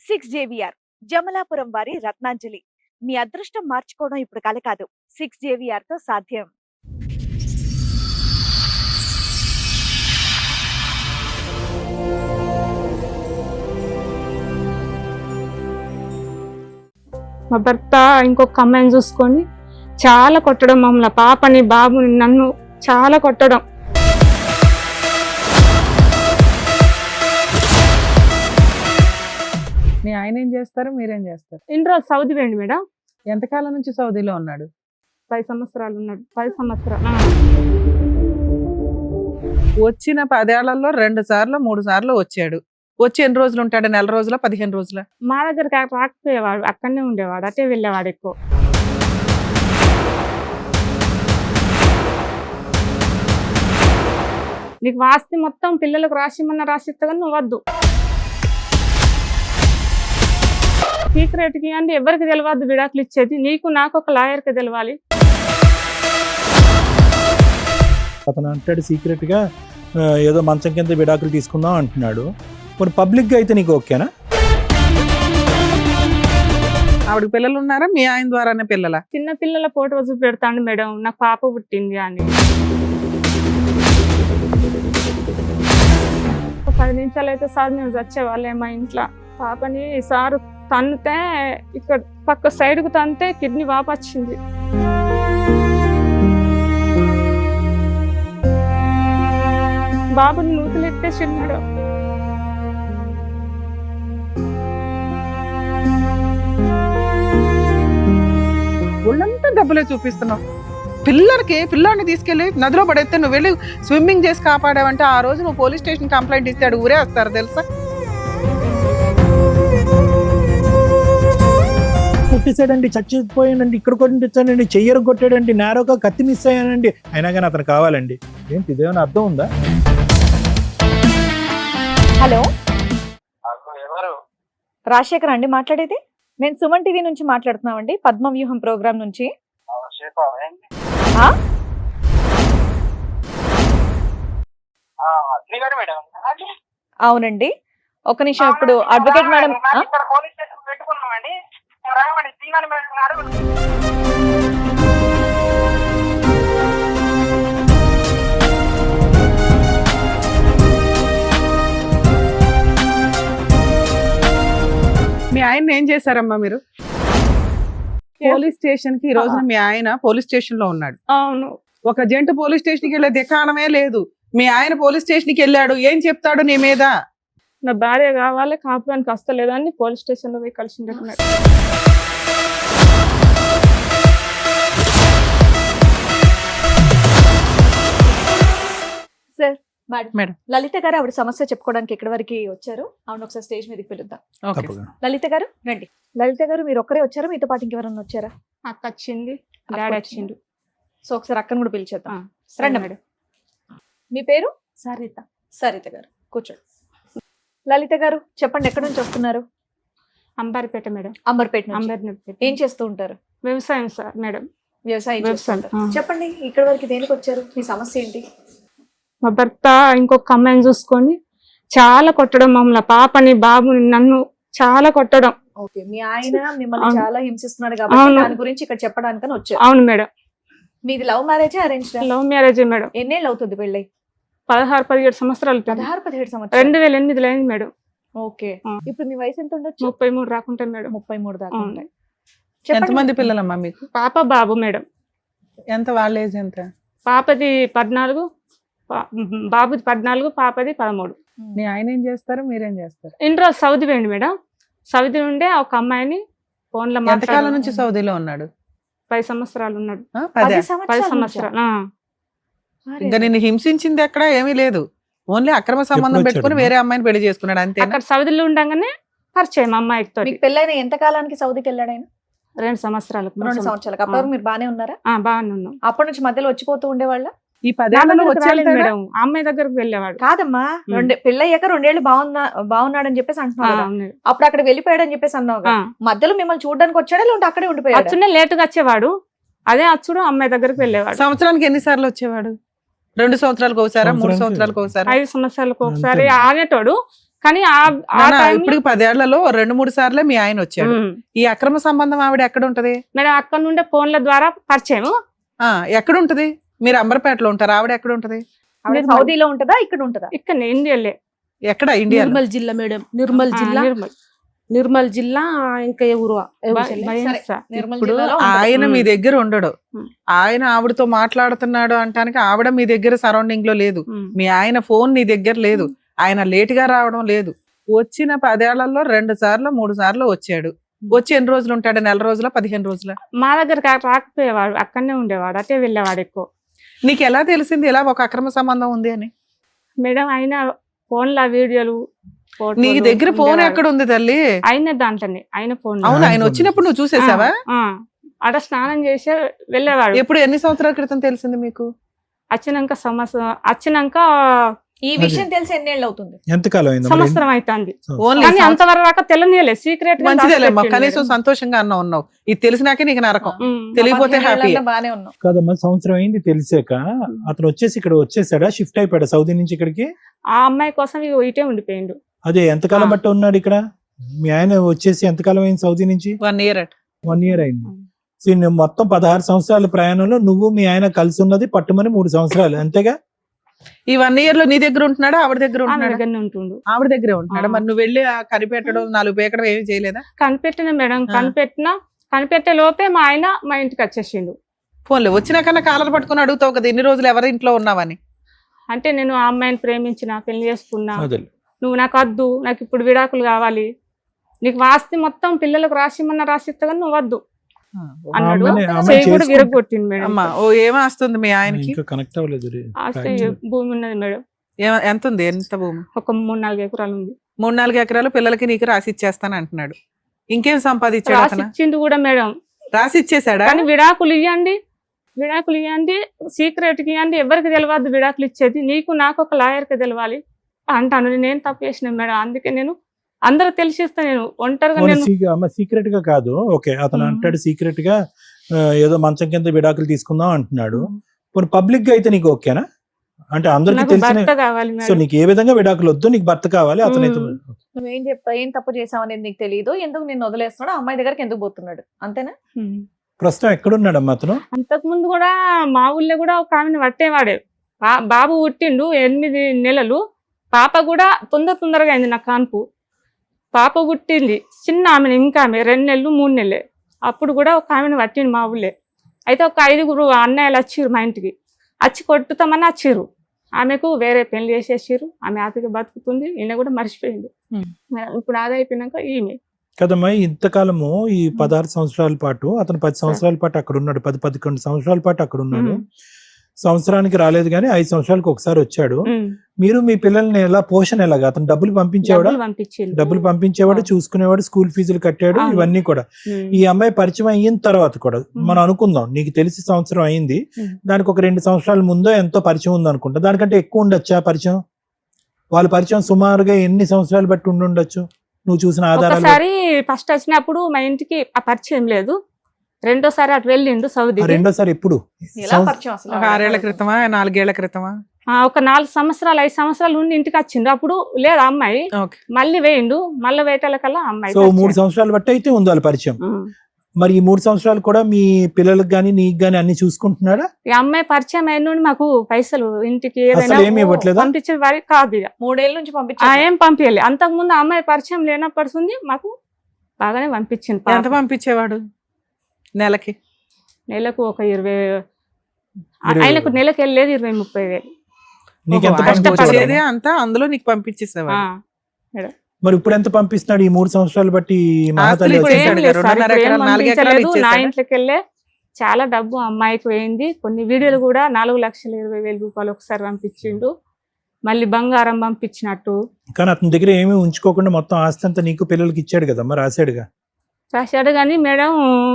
6 JVR Jamalapuram వారి రత్నాంజలి. మీ అదృష్టం మార్చుకోవడం ఇప్పుడు కల కాదు, 6 జేవిఆర్ తో సాధ్యం. మా భర్త ఇంకొక అమ్మాయిని చూసుకొని చాలా కొట్టడం, మమ్మల్ని పాపని బాబుని నన్ను చాలా కొట్టడం. మీ ఆయన ఏం చేస్తారు, మీరేం చేస్తారు? ఇన్ని రోజు సౌదీ పోయింది మేడం. ఎంతకాలం నుంచి సౌదీలో ఉన్నాడు? 10 సంవత్సరాలు ఉన్నాడు. 10 సంవత్సరాలు. వచ్చిన 10 ఏళ్లలో 2 సార్లు 3 సార్లు వచ్చాడు. వచ్చి ఎన్ని రోజులు ఉంటాడు? నెల రోజుల 15 రోజుల? మా దగ్గర రాకపోయేవాడు, అక్కడనే ఉండేవాడు, అటే వెళ్ళేవాడు ఎక్కువ. నీకు వాస్తి మొత్తం పిల్లలకు రాసిమన్నా రాసిస్తా కానీ నువ్వు వద్దు, సీక్రెట్కి అంటే ఎవరికి తెలియవద్దు విడాకులు ఇచ్చేది, నీకు నాకు ఒక లాయర్కి తెలవాలి. అతను అంటాడు సీక్రెట్ గా ఏదో మంచం కింద విడాకులు తీసుకుందాం అంటున్నాడు. మరి పబ్లిక్ గా అయితే నీకు ఓకేనా? ఆవిడ పిల్లలు ఉన్నారా? మీ ఆయన ద్వారానే పిల్లల? చిన్న పిల్లల ఫోటో చూపెడతాండి మేడం, నాకు పాప పుట్టింది అని. ఒక 10 నిమిషాలు అయితే సార్ మేము చచ్చేవాళ్ళే మా ఇంట్లో. పాపని సారు తన్నితే ఇక్కడ పక్క సైడ్కు తంతే కిడ్నీ వాపు వచ్చింది. బాబుని నూతులు ఎత్తేసిన్నాడు. ఒళ్ళంతా డబ్బులే చూపిస్తున్నావు. పిల్లాడిని తీసుకెళ్లి నదిలో పడేస్తే నువ్వు వెళ్ళి స్విమ్మింగ్ చేసి కాపాడావంటే ఆ రోజు నువ్వు పోలీస్ స్టేషన్ కంప్లైంట్ ఇస్తాడు, ఊరే వస్తారు తెలుసా? కొట్టేశాడండి, చచ్చిపోయానండి, ఇక్కడ కొట్టించానండి, చెయ్యరు కొట్టాడండి, నేరోగా కత్తి మిస్ అయ్యానండి, అయినా కానీ అతను కావాలండి. ఏంటి ఇదేమైనా అర్థం ఉందా? హలో, రాజశేఖర్ అండి మాట్లాడేది? నేను సుమన్ టీవీ నుంచి మాట్లాడుతున్నామండి, పద్మవ్యూహం ప్రోగ్రామ్ నుంచి. ఆ? అవునండి, ఒక నిమిషం. ఇప్పుడు అడ్వకేట్ మేడం మీ ఆయన ఏం చేశారమ్మా మీరు? పోలీస్ స్టేషన్ కి ఈ రోజున మీ ఆయన పోలీస్ స్టేషన్ లో ఉన్నాడు. అవును. ఒక జంట పోలీస్ స్టేషన్ కి వెళ్ళే దిక్కాణమే లేదు. మీ ఆయన పోలీస్ స్టేషన్ కి వెళ్ళాడు, ఏం చెప్తాడు నీ మీద? నా భార్య కావాలి, కాపురానికి వస్తలేదని పోలీస్ స్టేషన్ లో పోయి కలిసి సార్. మేడం, లలిత గారు ఆవిడ సమస్య చెప్పుకోవడానికి ఎక్కడి వరకు వచ్చారు? అవును, ఒకసారి స్టేజ్ మీదకి పిలుద్దాం. తప్పకుండా. లలిత గారు రండి. లలిత గారు మీరు ఒక్కరే వచ్చారా, మీతో పాటు ఇంకెవరన్నా వచ్చారా? అక్క వచ్చింది, డాడీ వచ్చిండు. సో ఒకసారి అక్కను కూడా పిలిచేద్దాం. రండి రండి మేడం. మీ పేరు? సరిత. సరిత గారు కూర్చోండి. లలిత గారు చెప్పండి, ఎక్కడి నుంచి వస్తున్నారు? అంబారిపేట మేడం. అంబర్పేట నుంచి. అంబర్పేట. ఏం చేస్తూ ఉంటారు? వ్యవసాయం సార్ మేడం. వ్యవసాయం వ్యవసాయం. చేస్తుంటారు. చెప్పండి, ఇక్కడ వరకు దేనికి వచ్చారు? మీ సమస్య ఏంటి? మా భర్త ఇంకొక అమ్మాయిని చూసుకొని చాలా కొట్టడం, మమ్మల్ని పాపని బాబుని నన్ను చాలా కొట్టడం. ఓకే, మీ ఆయన మిమ్మల్ని అవును. చాలా హింసిస్తున్నాడు కాబట్టి అవును. దాని గురించి ఇక్కడ చెప్పడానికని వచ్చారు. అవును మేడం. మీది love marriage arrange? Love marriage madam. ఎన్నేళ్ళు అవుతుంది పెళ్ళై? 16-17 సంవత్సరాలు. 16-17 సంవత్సరాలు. 2008 అయింది మేడం. ఓకే, ఆ. ఇప్పుడు మీ వయసు ఎంత ఉండొచ్చు? 33 రాకుంటాయి మేడం. 33 దాకా అవును. ఉంటాయి. ఎంతమంది పిల్లలమ్మా మీకు? పాప బాబు మేడం. ఎంత వాళ్ళ ఏజ్ ఎంత? పాపది 14, బాబుది 14, పాపది 13. మీ ఆయన ఏం చేస్తారు, మీరేం చేస్తారు? ఇన్ని రోజు సౌదీ పోయింది మేడం. సౌదీ నుండే ఒక అమ్మాయిని ఫోన్ లో ఎంతకాలం నుంచి సౌదీలో ఉన్నాడు? 10 సంవత్సరాలు ఉన్నాడు. 10 10 సంవత్సరాలు. ఇంకా నిన్ను హింసించింది ఎక్కడ ఏమీ లేదు. ఓన్లీ అక్రమ సంబంధం ఎప్పుడు పెట్టుకుని వచ్చాడు? వేరే అమ్మాయిని పెళ్లి చేసుకున్నాడు అంతే. అక్కడ సౌదీలో ఉండగానే పరిచయం అమ్మాయితో. మీకు పెళ్ళైన ఎంత కాలానికి సౌదీకి వెళ్ళాడు ఆయన? 2 సంవత్సరాలకు. 2 సంవత్సరాలకు. అప్పటివరకు మీరు బానే ఉన్నారా? బాగానే ఉన్నాం. అప్పటి నుంచి మధ్యలో వచ్చిపోతూ ఉండేవాళ్ళ? ఈ 10 ఏళ్లలో వచ్చి మేడం అమ్మాయి దగ్గరకు వెళ్ళేవాడు. కాదమ్మా, పెళ్ళయ్యాక 2 ఏళ్ళు బాగున్నాడని చెప్పేసి అంటున్నాడు. అప్పుడు అక్కడ వెళ్ళిపోయాడని చెప్పేసి అన్నావు. మధ్యలో మిమ్మల్ని చూడడానికి వచ్చాడా లేదంటే అక్కడే ఉండిపోయాడు? అచ్చునే లేటుగా వచ్చేవాడు. అదే అచ్చుడు అమ్మాయి దగ్గరకు వెళ్ళేవాడు. సంవత్సరానికి ఎన్నిసార్లు వచ్చేవాడు? 2 సంవత్సరాలకు ఒకసారా, 3 సంవత్సరాలకు ఒకసారా? 5 సంవత్సరాలకు ఒకసారి ఆనేటోడు. కానీ ఇప్పుడు 10 ఏళ్లలో 2-3 సార్లే మీ ఆయన వచ్చాడు. ఈ అక్రమ సంబంధం ఆవిడ ఎక్కడ ఉంటది మేడం? అక్కడ నుండే ఫోన్ల ద్వారా పరిచయం. ఎక్కడ ఉంటది? మీరు అంబర్పేటలో ఉంటారు, ఆవిడ ఎక్కడ ఉంటది? సౌదీలో ఉంటదా ఇక్కడ ఉంటదా? ఇక్కడ ఇండియాలే. ఎక్కడ? ఇండియా. నిర్మల్ జిల్లా మేడం, నిర్మల్ జిల్లా. ఇంకా ఎవరు ఇప్పుడు ఆయన మీ దగ్గర ఉండడు, ఆయన ఆవిడతో మాట్లాడుతున్నాడు అంటానికి ఆవిడ మీ దగ్గర సరౌండింగ్ లో లేదు, మీ ఆయన ఫోన్ నీ దగ్గర లేదు, ఆయన లేట్ గా రావడం లేదు. వచ్చిన 10 ఏళ్లలో 2 సార్లు 3 సార్లు వచ్చాడు. వచ్చి ఎన్ని రోజులు ఉంటాడు? నెల రోజుల 15 రోజుల? మా దగ్గర రాకపోయేవాడు, అక్కడనే ఉండేవాడు, అటే వెళ్ళేవాడు ఎక్కువ. నీకు ఎలా తెలిసింది ఇలా ఒక అక్రమ సంబంధం ఉంది అని? మేడం ఆయన ఫోన్ల వీడియోలు. నీ దగ్గర ఫోన్ ఎక్కడ ఉంది తల్లి? ఆయన దాంట్లోనే, ఆయన ఫోన్. అవును, ఆయన వచ్చినప్పుడు నువ్వు చూసేసావా? అక్కడ స్నానం చేసి వెళ్ళేవాడు. ఎప్పుడు? ఎన్ని సంవత్సరాల క్రితం తెలిసింది మీకు? వచ్చినాక ఈ విషయం తెలిసి ఎన్నేళ్ళు అవుతుంది? ఎంతకాలం అయింది? సంవత్సరం అవుతుంది. కానీ అంతవరకు తెలియలే, సీక్రెట్. మంచిదేలేమ్మా, కనీసం సంతోషంగా ఉన్నావు. ఇది తెలిసినాకే నీకు నరకం, తెలియపోతే హ్యాపీ. బానే ఉన్నాం కదమ్మా. సంవత్సరం అయింది తెలిసాక అతను వచ్చేసి ఇక్కడ వచ్చేసాడా? షిఫ్ట్ అయిపోయాడా సౌదీ నుంచి ఇక్కడికి? ఆ అమ్మాయి కోసం ఇటే ఉండిపోయిండు. అదే ఎంతకాలం బట్టి ఉన్నాడు ఇక్కడ? మీ ఆయన వచ్చేసి ఎంతకాలం అయింది సౌదీ నుంచి? 1 year. 1 year అయింది. సో నువ్వు మొత్తం 16 సంవత్సరాల ప్రయాణంలో నువ్వు మీ ఆయన కలిసి ఉన్నది పట్టుమని 3 సంవత్సరాలు అంతేగా? ఈ 1 year లో నీ దగ్గర ఉంటున్నాడా, ఆవిడ దగ్గర ఉంటున్నాడా? ఉంటుండు. ఆవిడ దగ్గరే ఉంటున్నాడా? మరి నువ్వు వెళ్ళి కనిపెట్టడం, 4 పేకడం ఏమి చేయలేదా? కనిపెట్టిన మేడం, కనిపెట్టే లోపే మా ఆయన మా ఇంటికి వచ్చేసిండు. ఫోన్లో వచ్చినాకన్నా కాలర్ పట్టుకుని అడుగుతావు కదా, ఇన్ని రోజులు ఎవరి ఇంట్లో ఉన్నావని. అంటే నేను ఆ అమ్మాయిని ప్రేమించిన, పెళ్లి చేసుకున్నా, నువ్వు నాకు వద్దు, నాకు ఇప్పుడు విడాకులు కావాలి, నీకు వాస్తి మొత్తం పిల్లలకు రాసిమన్నా రాసిస్తా కానీ నువ్వు వద్దు అన్నాడు. చెయ్యి కూడా విరగొట్టింది మేడం. ఏమో వస్తుంది మీ ఆయనకి? కనెక్ట్ అవ్వలేదు. ఆస్తి భూమి ఉన్నది మేడం. ఎంత ఉంది? ఎంత భూమి? ఒక 3-4 ఎకరాలు ఉంది. 3-4 ఎకరాలు పిల్లలకి నీకు రాసి ఇచ్చేస్తాను అంటున్నాడు. ఇంకేం సంపాదించాడు? రాసిచ్చిండు కూడా మేడం. రాసి ఇచ్చేసాడా? కానీ విడాకులు ఇవ్వండి, సీక్రెట్ కి ఇవ్వండి, ఎవరికి తెలియదు విడాకులు ఇచ్చేది, నీకు నాకు ఒక లాయర్కి తెలవాలి అంటాను. నేను తప్పు చేసిన మేడం, అందుకే నేను అందరూ తెలిసిస్తా, నేను ఒంటరిగా. సీక్రెట్ గా కాదు, ఓకే అతను అంటాడు సీక్రెట్ గా ఏదో మంచం కింద విడాకులు తీసుకుందాం అంటున్నాడు. పబ్లిక్ గా అయితే నీకు ఓకేనా? అంటే అందరికి తెలిసిన, సో నీకు ఏ విధంగా విడాకులు వద్దు, నీకు భర్త కావాలి. అతనైతే నువ్వేం చెప్తా, ఏం తప్పు చేసావు అనేది నీకు తెలియదు, ఎందుకు నిన్ను వదిలేస్తున్నాడు, అమ్మాయి దగ్గరికి ఎందుకు పోతున్నాడు, అంతేనా? ప్రస్తుతం ఎక్కడున్నాడమ్మా అతను? అంతకు ముందు కూడా మా ఊళ్ళో కూడా ఒక ఆమెను పట్టేవాడే. బాబు పుట్టిండు 8 నెలలు, పాప కూడా తొందరగా అయింది నా కాన్పు. పాప పుట్టింది చిన్న ఆమెను, ఇంకా ఆమె 2 నెలలు 3 నెలలే. అప్పుడు కూడా ఒక ఆమెను పట్టిండు మా ఊళ్ళే. అయితే ఒక 5 అన్నయ్యలు వచ్చిర్రు మా ఇంటికి, వచ్చి కొట్టుతామని వచ్చిర్రు. ఆమెకు వేరే పెళ్లి చేసేసారు, ఆమె ఆపిగా బతుకుతుంది, ఈయన కూడా మర్చిపోయింది. ఇప్పుడు ఆదా అయిపోయినాక ఈమె కదమ్మా. ఇంతకాలము ఈ 16 సంవత్సరాల పాటు అతను 10 సంవత్సరాల పాటు అక్కడ ఉన్నాడు, 10-11 సంవత్సరాల పాటు అక్కడ ఉన్నాడు. సంవత్సరానికి రాలేదు కానీ 5 సంవత్సరాలకు ఒకసారి వచ్చాడు. మీరు మీ పిల్లల్ని ఎలా, పోషణ ఎలాగా? అతను డబ్బులు పంపించేవాడు, చూసుకునేవాడు, స్కూల్ ఫీజులు కట్టాడు, ఇవన్నీ కూడా. ఈ అమ్మాయి పరిచయం అయిన తర్వాత కూడా మనం అనుకుందాం, నీకు తెలిసి సంవత్సరం అయింది, దానికి ఒక 2 సంవత్సరాల ముందో ఎంతో పరిచయం ఉంది అనుకుంటా. దానికంటే ఎక్కువ ఉండొచ్చా పరిచయం? వాళ్ళ పరిచయం సుమారుగా ఎన్ని సంవత్సరాలు బట్టి ఉండొచ్చు నువ్వు చూసిన ఆధారాలు? ఒకసారి ఫస్ట్ వచ్చినప్పుడు మా ఇంటికి ఆ పరిచయం లేదు, రెండోసారి అటు వెళ్ళిండు సౌదీ. రెండోసారి ఎప్పుడు? 6 ఏళ్ల క్రితమా, 4 ఏళ్ల క్రితమా? ఒక 4 సంవత్సరాలు 5 సంవత్సరాలు ఉండి ఇంటికి వచ్చిండు. అప్పుడు లేదు అమ్మాయి, మళ్ళీ వేయిండు, మళ్ళీ వేయటాలకల్లా అమ్మాయి. సో 3 సంవత్సరాలు బట్టి అయితే ఉంది వాళ్ళ పరిచయం. మరి ఈ 3 సంవత్సరాలు కూడా మీ పిల్లలకు గానీ నీకు గానీ అన్ని చూసుకుంటున్నాడా? ఈ అమ్మాయి పరిచయం అయిన నుండి మాకు పైసలు ఇంటికి పంపించే వారి కాదు. 3 ఏళ్ళ నుంచి ఏం పంపించాలి. అంతకు ముందు అమ్మాయి పరిచయం లేనప్పటి మాకు బాగానే పంపించింది. ఎంత పంపించేవాడు? నెలకు ఒక 20, ఆయనకు నెలకు వెళ్ళలేదు 20-30 వేలు. అంతా అందులో నీకు పంపించేసేవాడు. మరి ఇప్పుడు ఎంత పంపిస్తున్నాడు ఈ 3 సంవత్సరాలు బట్టి? నా ఇంట్లోకి వెళ్ళే చాలా డబ్బు అమ్మాయికి పోయింది. కొన్ని వీడియోలు కూడా 4,20,000 రూపాయలు ఒకసారి పంపించిండు. మళ్ళీ బంగారం పంపించినట్టు. కానీ అతని దగ్గర ఏమీ ఉంచుకోకుండా మొత్తం ఆస్తి అంతా నీకు పిల్లలకి ఇచ్చాడు కదా, మరి రాశాడు కానీ మేడం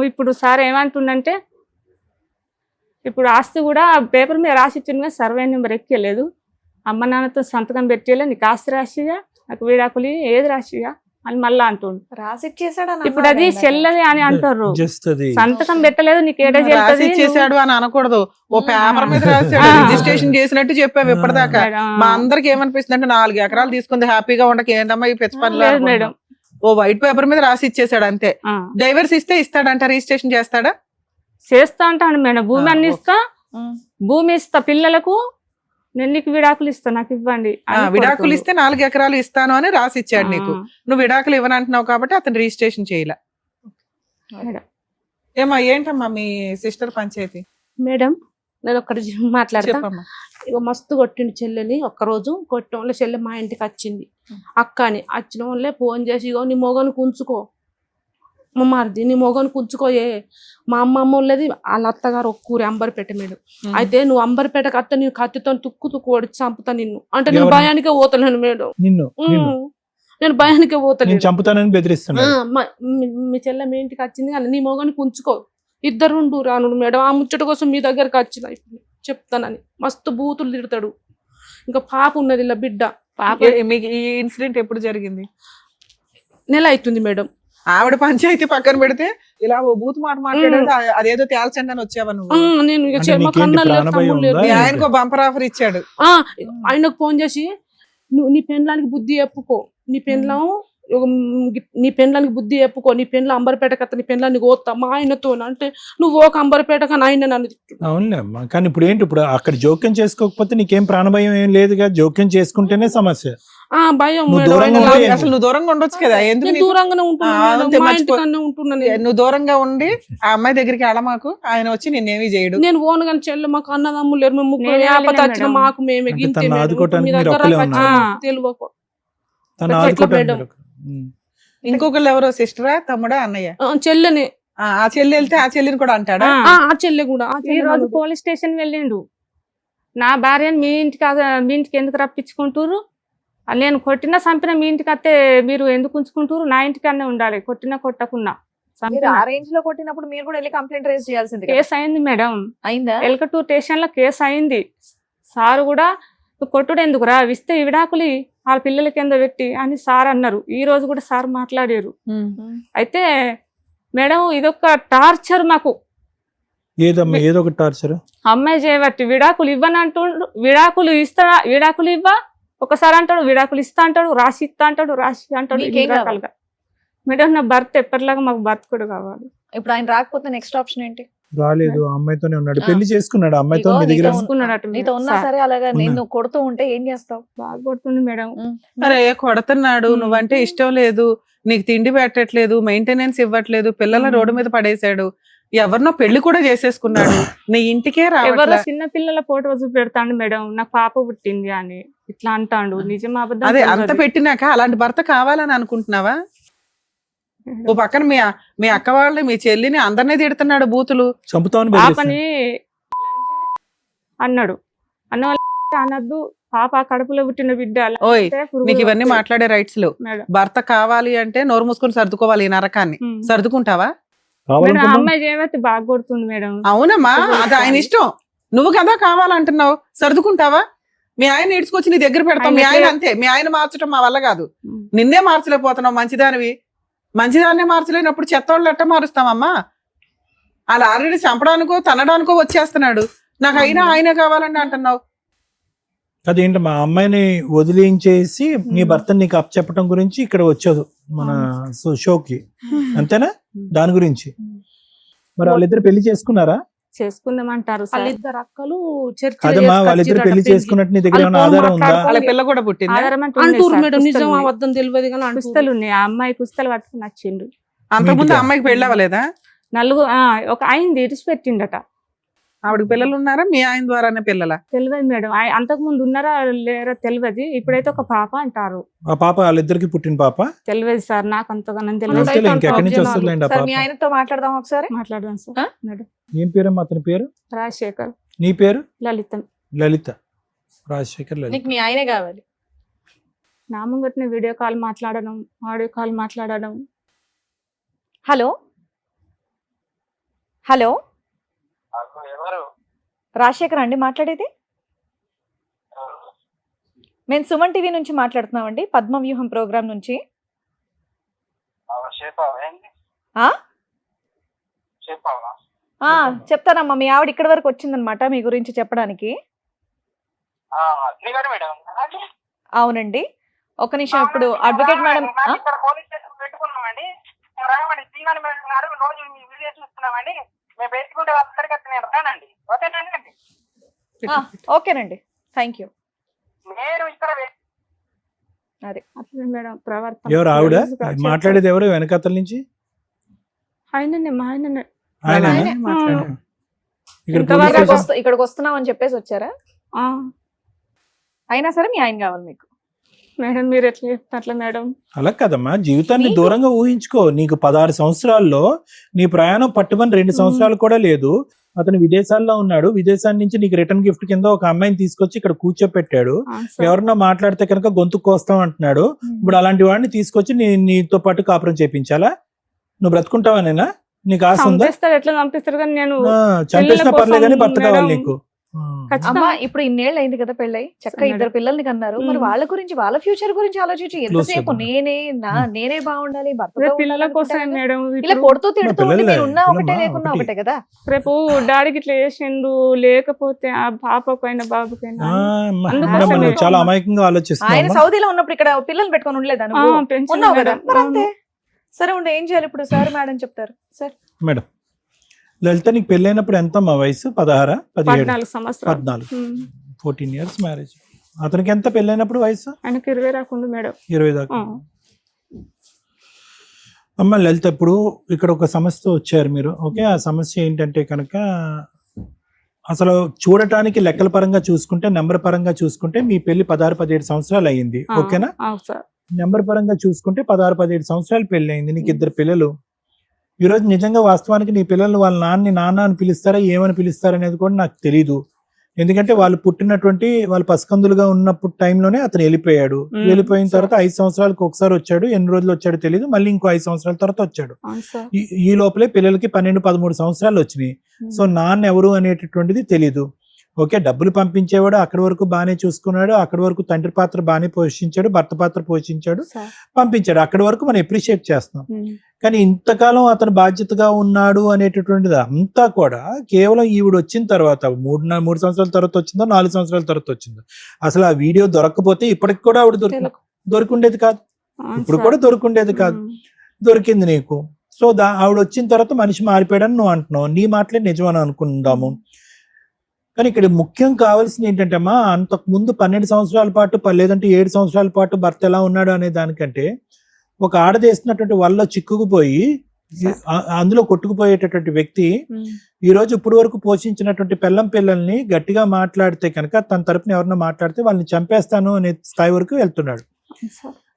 ఇప్పుడు సార్ ఏమంటుండంటే, ఇప్పుడు ఆస్తి కూడా పేపర్ మీద రాసిచ్చింది కానీ సర్వే నెంబర్ ఎక్కలేదు, అమ్మ నాన్నతో సంతకం పెట్టేలా నీకు ఆస్తి రాసిగా, నాకు విడాకులు ఏది రాసిగా అని మళ్ళా అంటుండు. రాసిచ్చేసాడు అని ఇప్పుడు అది అన్నారా ఇందాక? చెల్లది అని అంటారు. జస్ట్ అది సంతకం పెట్టలేదు, నీకు ఏడా రాసి చెల్లుతుంది ఇచ్చేసాడు అని అనకూడదు. ఓ పేపర్ మీద రాసాడు, ఆ. రిజిస్ట్రేషన్ చేసినట్టు చెప్పావు ఇప్పటిదాకా. మా అందరికి ఏమనిపిస్తుంది అంటే 4 ఎకరాలు తీసుకుంది హ్యాపీగా ఉండక ఏందమ్మా ఈ పిచ్చి పనులు లేదు అనుకుంటున్నాం. మేడం. ఓ వైట్ పేపర్ మీద రాసి ఇచ్చేసాడు అంతే. డైవర్స్ ఇస్తే ఇస్తాడంట, రిజిస్ట్రేషన్ చేస్తాడా? చేస్తా అంటాను మేడం. భూమి అన్ని ఇస్తా, ఉమ్. భూమి ఇస్తా, పిల్లలకు నేను నీకు విడాకులు ఇస్తా, నాకు ఇవ్వండి అని విడాకులు కోరుతుండు. ఇస్తే 4 ఎకరాలు ఇస్తాను అని రాసి ఇచ్చాడు నీకు. నువ్వు విడాకులు ఇవ్వనంటున్నావు కాబట్టి అతను రిజిస్ట్రేషన్ చేయలే. మేడం. ఏమా ఏంటమ్మా మీ సిస్టర్ పంచాయతీ మేడం నేను ఒక్కటి మాట్లాడతా. చెప్పమ్మా. ఇక మస్తు కొట్టిండు చెల్లెని. ఒక్కరోజు కొట్టడం వల్ల చెల్లె మా ఇంటికి వచ్చింది. అక్క అని వచ్చిన వాళ్ళే ఫోన్ చేసి, ఇగో నీ మొగను కుంచుకో, మా మరిది నీ మొగను కుంచుకోయే. మా అమ్మమ్మ వాళ్ళది వాళ్ళ అత్తగారు ఒక్కూరి అంబర్పేట మేడం. అయితే నువ్వు అంబర్పేటకి అత్త నేను కత్తితో తుక్కు ఓడిచి చంపుతా నిన్ను అంటే నేను ఎవరిని? భయానికే పోతలేను మేడం. నిన్ను నేను భయానికే నేను పోతలేను. చంపుతానని బెదిరిస్తున్నాడు. మీ చెల్లె మీ ఇంటికి వచ్చింది కానీ నీ మొగని కుంచుకో, ఇద్దరుండు రాను మేడం. ఆ ముచ్చట కోసం మీ దగ్గరకు వచ్చిన ఇప్పుడు చెప్తానని మస్తు బూతులు తిడతాడు. ఇంకా పాప ఉన్నది ఇలా బిడ్డ. పాప మీకు ఈ ఇన్సిడెంట్ ఎప్పుడు జరిగింది? నెల అవుతుంది మేడం. ఆవిడ పంచాయతీ పక్కన పెడితే ఇలా ఓ బూత్ మాట మాట్లాడాడు, అదేదో తేల్చండి అని వచ్చావా నువ్వు? నేను ఇక అంటే మా నీకేంటి కన్నాలు లేరు, ప్రాణభయం తమ్ముళ్ళు లేరు. ఉందా? మీ ఆయనకు బంపర్ ఆఫర్ ఇచ్చాడు. ఆయనకు ఫోన్ చేసి నువ్వు నీ పెండ్లానికి బుద్ధి చెప్పుకో, నీ పెండ్లం నీ పెండ్లానికి బుద్ధి చెప్పుకో, నీ పెండ్ల అంబర్పేట కత్త, నీ పెండ్లాన్ని కోస్తా మా ఆయనతో అంటే నువ్వు ఒక అంబర్పేట కానీ ఆయన నన్ను తిట్టు. అవునులే అమ్మా, కానీ ఇప్పుడు ఏంటి, ఇప్పుడు అక్కడ జోక్యం చేసుకోకపోతే నీకేం ప్రాణభయం ఏం లేదుగా, జోక్యం చేసుకుంటేనే సమస్య. భయం నువ్వు మేడం. దూరంగా ఆయన ఉంటే అసలు నువ్వు దూరంగా ఉండొచ్చు కదా, ఎందుకు నేను నీకు? దూరంగానే ఉంటున్నాను ఆ, మేడం. అంతే, మా మర్చిపో. ఇంటికన్నా ఉంటున్నాను నేను. నువ్వు దూరంగా ఉండి ఆ అమ్మాయి దగ్గరికి వెళ్ళమాకు, ఆయన వచ్చి నిన్నేమి చేయడు. నేను ఓన్ గాని చెల్లె మాకు అన్నదమ్ములు లేరు, మేము ముగ్గురు నేనే ఆపత వెళ్ళినా వచ్చిన మేడం. మాకు మేమే అంటే గింతే తను మేడం. ఆదుకోవటానికి మీ మీరు దగ్గర ఒక్కలే వచ్చి ఉన్నారు. తెలియకు. తను ఎట్లా ఆదుకోవటానికి మేడం? మీరు- ఉమ్. ఇంకొకళ్ళు ఎవరో సిస్టరా, తమ్ముడా, అన్నయ్య? చెల్లెనే. ఆ చెల్లి వెళ్తే ఆ చెల్లిని కూడా అంటాడా? ఆ చెల్లె కూడా. ఆ ఈ చెల్లె రోజు కూడా. పోలీస్ స్టేషన్ వెళ్ళిండు. నా భార్యను మీ ఇంటికి ఎందుకు రప్పించుకుంటారు, నేను కొట్టినా చంపిన మీ ఇంటికి వస్తే మీరు ఎందుకు ఉంచుకుంటారు, నా ఇంటికి అన్నీ ఉండాలి, కొట్టినా కొట్టకున్నా. మీరు ఆ రేంజ్ లో కొట్టినప్పుడు మీరు కూడా వెళ్ళి కంప్లైంట్ రేజ్ చేయాల్సింది కదా. కేసు అయింది మేడం. అయిందా? ఎల్కటూర్ స్టేషన్ లో కేసు అయింది. సార్ కూడా "నువ్వు కొట్టుడు ఎందుకురా, ఇస్తే విడాకులు వాళ్ళ పిల్లలకి ఎందో పెట్టి" అని సార్ అన్నారు. ఈ రోజు కూడా సార్ మాట్లాడారు. అయితే మేడం ఇదొక టార్చర్ మాకు. ఏదమ్మా ఏదో ఒక టార్చర్. అమ్మాయి చేయబట్టి విడాకులు ఇవ్వనంటుండు, విడాకులు ఇవ్వ, ఒకసారి అంటాడు విడాకులు ఇస్తా అంటాడు, రాసి ఇస్తా అంటాడు, రాసి అంటాడు. మీకేం ఇన్ని రకాలుగా. మేడం నా భర్త ఎప్పటిలాగా మాకు భర్త కూడా కావాలి. ఇప్పుడు ఆయన రాకపోతే నెక్స్ట్ ఆప్షన్ ఏంటి? రాలేదు, ఆ అమ్మాయితోనే ఉన్నాడు, ఆ. పెళ్లి చేసుకున్నాడు ఆ అమ్మాయితో. ఇదిగో మీ దగ్గర నీతో చేసుకున్నాడట మేడం. నీతో ఉన్నా సార్ సరే అలాగా ఉన్నా. నేను కొడుతూ ఉంటే ఏం చేస్తావు? బాగా కొడుతుంది మేడం. అరే కొడుతున్నాడు, నువ్వంటే ఇష్టం లేదు, నీకు తిండి పెట్టట్లేదు, మెయింటెనెన్స్ ఇవ్వట్లేదు, పిల్లల రోడ్డు మీద పడేశాడు, ఎవరినో పెళ్లి కూడా చేసేసుకున్నాడు, నీ ఇంటికే ఎవరో రావట్లే. చిన్న పిల్లల ఫోటో చూపెడతాడు మేడం, నాకు పాప పుట్టింది అని ఇట్లా అంటాడు. నిజం అబద్ధం అదే అంత తెలియదు. పెట్టినాక అలాంటి భర్త కావాలని అనుకుంటున్నావా? ఓ పక్కన మీ అక్క వాళ్ళని, మీ చెల్లిని అందరినీ తిడుతున్నాడు బూతులు. చంపుతామని పాపని అన్నాడు. అన్న అనద్దు, పాప కడుపులో పుట్టిన బిడ్డ అలా ఓయ్ అంటే పురుగులు నీకు ఇవన్నీ వస్తాయి. మాట్లాడే రైట్స్ లేవు. మేడం. భర్త కావాలి అంటే నోరు మూసుకొని సర్దుకోవాలి ఈ నరకాన్ని. సర్దుకుంటావా? మేడం ఆ కావాలనుకున్నాం. అమ్మాయి చేయబట్టి బాగా కొడుతుంది మేడం. అవునమ్మా, అది ఆయన ఇష్టం. నువ్వు కదా కావాలంటున్నావు, సర్దుకుంటావా? మీ ఆయన ఈడ్చుకొచ్చి నీ దగ్గర పెడతావు. మీ ఆయన అంతే, మీ ఆయన మార్చడం మా వల్ల కాదు. నిన్నే మార్చలేకపోతున్నావు, మంచిదానివి. మంచిదాన్నే మార్చలేనప్పుడు చెత్తోళ్ళు ఎట్ట మారుస్తామమ్మా? అలా ఆల్రెడీ చంపడానికో తనడానికో వచ్చేస్తున్నాడు, నాకు అయినా ఆయనే కావాలని అంటున్నావు. అదేంటి మా అమ్మాయిని వదిలించేసి నీ భర్త నీకు అప్ చెప్పడం గురించి ఇక్కడ వచ్చాదు మన షోకి, అంతేనా? దాని గురించి మరి వాళ్ళిద్దరు పెళ్లి చేసుకున్నారా? చేసుకుందామంటారు సార్. వాళ్ళిద్దరు అక్కలు చర్చ అదమ్మా, వాళ్ళిద్దరు పెళ్లి చేసుకున్నట్టు నీ దగ్గర ఏమైనా ఆధారం ఉందా? వాళ్ళ పిల్ల కూడా పుట్టిందా? ఆధారం అంటే ఉన్నాయి అంటూరు సార్, మేడం. నిజం పుస్తలు ఉన్నాయి. అబద్ధం తెలియదు కానీ అంటూరు. పుస్తలు ఉన్నాయి. ఆ అమ్మాయి పుస్తలు పట్టుకుని వచ్చిండు. అంతకుముందు మీటికా? అమ్మాయికి పెళ్ళి అవ్వలేదా? ఒక అయింది ఇడిచిపెట్టిండట. ఆవిడకి పిల్లలు ఉన్నారా? మీ ఆయన ద్వారానే పిల్లల? తెలియదు మేడం, అంతకు ముందు ఉన్నారా లేరా తెలియదు. ఇప్పుడైతే ఒక పాప అంటారు. ఆ పాప వాళ్ళిద్దరికి పుట్టిన పాప? తెలియదు సార్, నాకు అంతగానం అంతే. తెలియదు. వస్తేలే, ఇంకెక్కడి నుంచి వస్తుందండి ఆ సార్ పాప? మీ ఆయనతో మాట్లాడదాం ఒకసారి. మాట్లాడదాం ఆ? సార్. మేడం ఏం పేరమ్మా అతని పేరు? రాజశేఖర్, నీ పేరు? లలిత. లలిత. రాజశేఖర్ లలిత. నీకు మీ ఆయనే కావాలి. నా ముంగట్నే వీడియో కాల్ మాట్లాడడం, ఆడియో కాల్ మాట్లాడడం. హలో హలో రాజశేఖర్ అండి మాట్లాడేది? మేము సుమన్ టీవీ నుంచి మాట్లాడుతున్నామండి, పద్మవ్యూహం ప్రోగ్రామ్ నుంచి. ఆ? ఆ, చెప్తానమ్మా. మీ ఆవిడ ఇక్కడి వరకు వచ్చిందనమాట మీ గురించి చెప్పడానికి. అవునండి, ఒక నిమిషం. ఇప్పుడు అడ్వకేట్ మేడం పోలీస్ స్టేషన్ పెట్టుకున్నామండి. రావండి, శ్రీగాని మేడం గారు రోజు మీ వీడియో చూస్తున్నామండి. మేము పెట్టుకుంటే అక్కడికి నేను రానండి. ఓకేనండి? ఓకేనండి, థ్యాంక్ యూ. నేను ఇక్కడ అదే అట్లనే మేడం ప్రవర్తన. ఎవరు ఆవిడ గలీజ్గా మాట్లాడేది? ఎవరు వెనకతల నుంచి? ఆయననే, మా ఆయననే. ఆయనేనా? ఆయనే మాట్లాడారు. ఇక్కడ ఇంతవరకు పోలీస్ స్టేషన్- ఇక్కడికి వస్తున్నాం అని చెప్పేసి వచ్చారా? ఆ, అయినా సరే మీ ఆయన కావాలి మీకు. మేడం మీరు ఎట్లా చెప్తారు అట్లా మేడం? అలా కదమ్మా, జీవితాన్ని నీకు- దూరంగా ఊహించుకో. నీకు 16 సంవత్సరాల్లో నీ ప్రయాణం పట్టుమని 2 సంవత్సరాలు కూడా లేదు. అతను విదేశాల్లో ఉన్నాడు. విదేశాల నుంచి నీకు రిటర్న్ గిఫ్ట్ కింద ఒక అమ్మాయిని తీసుకొచ్చి ఇక్కడ కూర్చోపెట్టాడు. ఆ, సార్. ఎవరన్నా మాట్లాడితే కనుక గొంతు కోస్తాం అంటున్నాడు. ఇప్పుడు అలాంటి వాడిని తీసుకొచ్చి నీతో పాటు కాపురం చేపించాలా? నువ్వు బ్రతుకుంటావనేనా? నీకు ఆశ ఉందా? చంపేస్తారు, ఎట్లా చంపిస్తారు? కానీ నేను చంపేసినా పిల్లల పర్లే కానీ కోసం బతకావాలి మేడం. నీకు. ఖచ్చితంగా. అమ్మా, ఇప్పుడు ఇన్నేళ్ళు అయింది కదా పెళ్ళై, చక్కగా మేడం. 2 పిల్లల్ని కన్నారు. మరి వాళ్ళ గురించి, వాళ్ళ ఫ్యూచర్ గురించి ఆలోచించి ఎంతసేపు చేద్దాం. నేనే బాగుండాలి, భర్తతో రేపు ఉండాలి పిల్లల కోసమే అనుకుంటారు కదా. మేడం. ఇలా ఇప్పుడు కొడుతూ తిడుతూ ఉండి పిల్లలే, మీరు ఉన్నా ఒకటే పిల్లమ్మా, లేకున్నా ఒకటి. ఒకటే కదా. రేపు డాడీకి ఇట్లా చేసిండు, లేకపోతే ఆ పాపకైనా బాబుకైనా అందుకోసమే. నువ్వు చాలా అమాయకంగా ఆయన ఆలోచిస్తున్నావు. సౌదీలో ఉన్నప్పుడు ఇక్కడ పిల్లల్ని పెట్టుకొని ఉండలేదా నువ్వు? పెంచిన ఉన్నావు కదా, మేడం. మరి అంతే. సరే ఉండే, ఏం చేయాలి ఇప్పుడు? సార్ మేడం చెప్తారు. సార్ మేడం, లలిత నీకు పెళ్ళైనప్పుడు ఎంతమ్మా వయసు? 16, 17, 14 సంవత్సరాలు. 14, 14 years మ్యారేజ్. అతనికి ఎంత పెళ్ళైనప్పుడు వయసు? ఆయనకి 20 రాకుండా మేడం. 20 దాకా. ఆ, అమ్మ లలిత, ఇప్పుడు ఇక్కడ ఒక సమస్య వచ్చారు మీరు. ఓకే, ఆ సమస్య ఏంటంటే కనుక అసలు చూడటానికి లెక్కల పరంగా చూసుకుంటే, నెంబర్ పరంగా చూసుకుంటే మీ పెళ్లి 16, 17 సంవత్సరాలు అయ్యింది. ఆ, ఓకేనా? అవును సార్. నెంబర్ పరంగా చూసుకుంటే 16, 17 సంవత్సరాలు పెళ్లి అయింది. నీకు 2 పిల్లలు. ఈ రోజు నిజంగా వాస్తవానికి నీ పిల్లలు వాళ్ళ నాన్న అని పిలుస్తారా, ఏమని పిలుస్తారా అనేది కూడా నాకు తెలీదు. ఎందుకంటే వాళ్ళు పుట్టినటువంటి వాళ్ళు పసికందులుగా ఉన్నప్పుడు టైంలోనే అతను వెళ్ళిపోయాడు. వెళ్ళిపోయిన తర్వాత 5 సంవత్సరాలకు ఒకసారి వచ్చాడు. ఎన్ని రోజులు వచ్చాడో తెలియదు. మళ్ళీ ఇంకో 5 సంవత్సరాల తర్వాత వచ్చాడు. అవును సార్. ఈ లోపలే పిల్లలకి 12, 13 సంవత్సరాలు వచ్చినాయి. సో నాన్న ఎవరు అనేటటువంటిది తెలీదు. ఓకే, డబ్బులు పంపించేవాడు, అక్కడి వరకు బాగానే చూసుకున్నాడు, అక్కడి వరకు తండ్రి పాత్ర బాగానే పోషించాడు, భర్త పాత్ర పోషించాడు, సార్. పంపించాడు. అక్కడి వరకు మనం అప్రిషియేట్ చేస్తాం. ఉమ్. కానీ ఇంతకాలం అతను బాధ్యతగా ఉన్నాడు అనేటటువంటిది అంతా కూడా కేవలం ఈవిడ వచ్చిన తర్వాత 3 సంవత్సరాల తర్వాత వచ్చిందో, 4 సంవత్సరాల తర్వాత వచ్చిందో. అసలు ఆ వీడియో దొరకకపోతే ఇప్పటికి కూడా ఆవిడ దొరికిండేది కాదు. అవును ఇప్పుడు సార్. కూడా దొరికిండేది కాదు. ఉమ్. దొరికింది నీకు. సో ఆవిడ వచ్చిన తర్వాత మనిషి మారిపోయాడని నువ్వు అంటున్నావు. నీ మాటలే నిజమని అనుకుందాము. కానీ ఇక్కడ ముఖ్యం కావాల్సింది ఏంటంటే అమ్మా, అంతకు ముందు 12 సంవత్సరాల పాటు లేదంటే 7 సంవత్సరాల పాటు భర్త ఎలా ఉన్నాడు అనే దానికంటే ఒక ఆడదేస్తున్నటువంటి వల్ల చిక్కుకుపోయి అందులో కొట్టుకుపోయేటటువంటి వ్యక్తి ఈ రోజు ఇప్పుడు వరకు పోషించినటువంటి పిల్లల్ని గట్టిగా మాట్లాడితే కనుక, తన తరపున ఎవరన్నా మాట్లాడితే వాళ్ళని చంపేస్తాను అనే స్థాయి వరకు వెళ్తున్నాడు.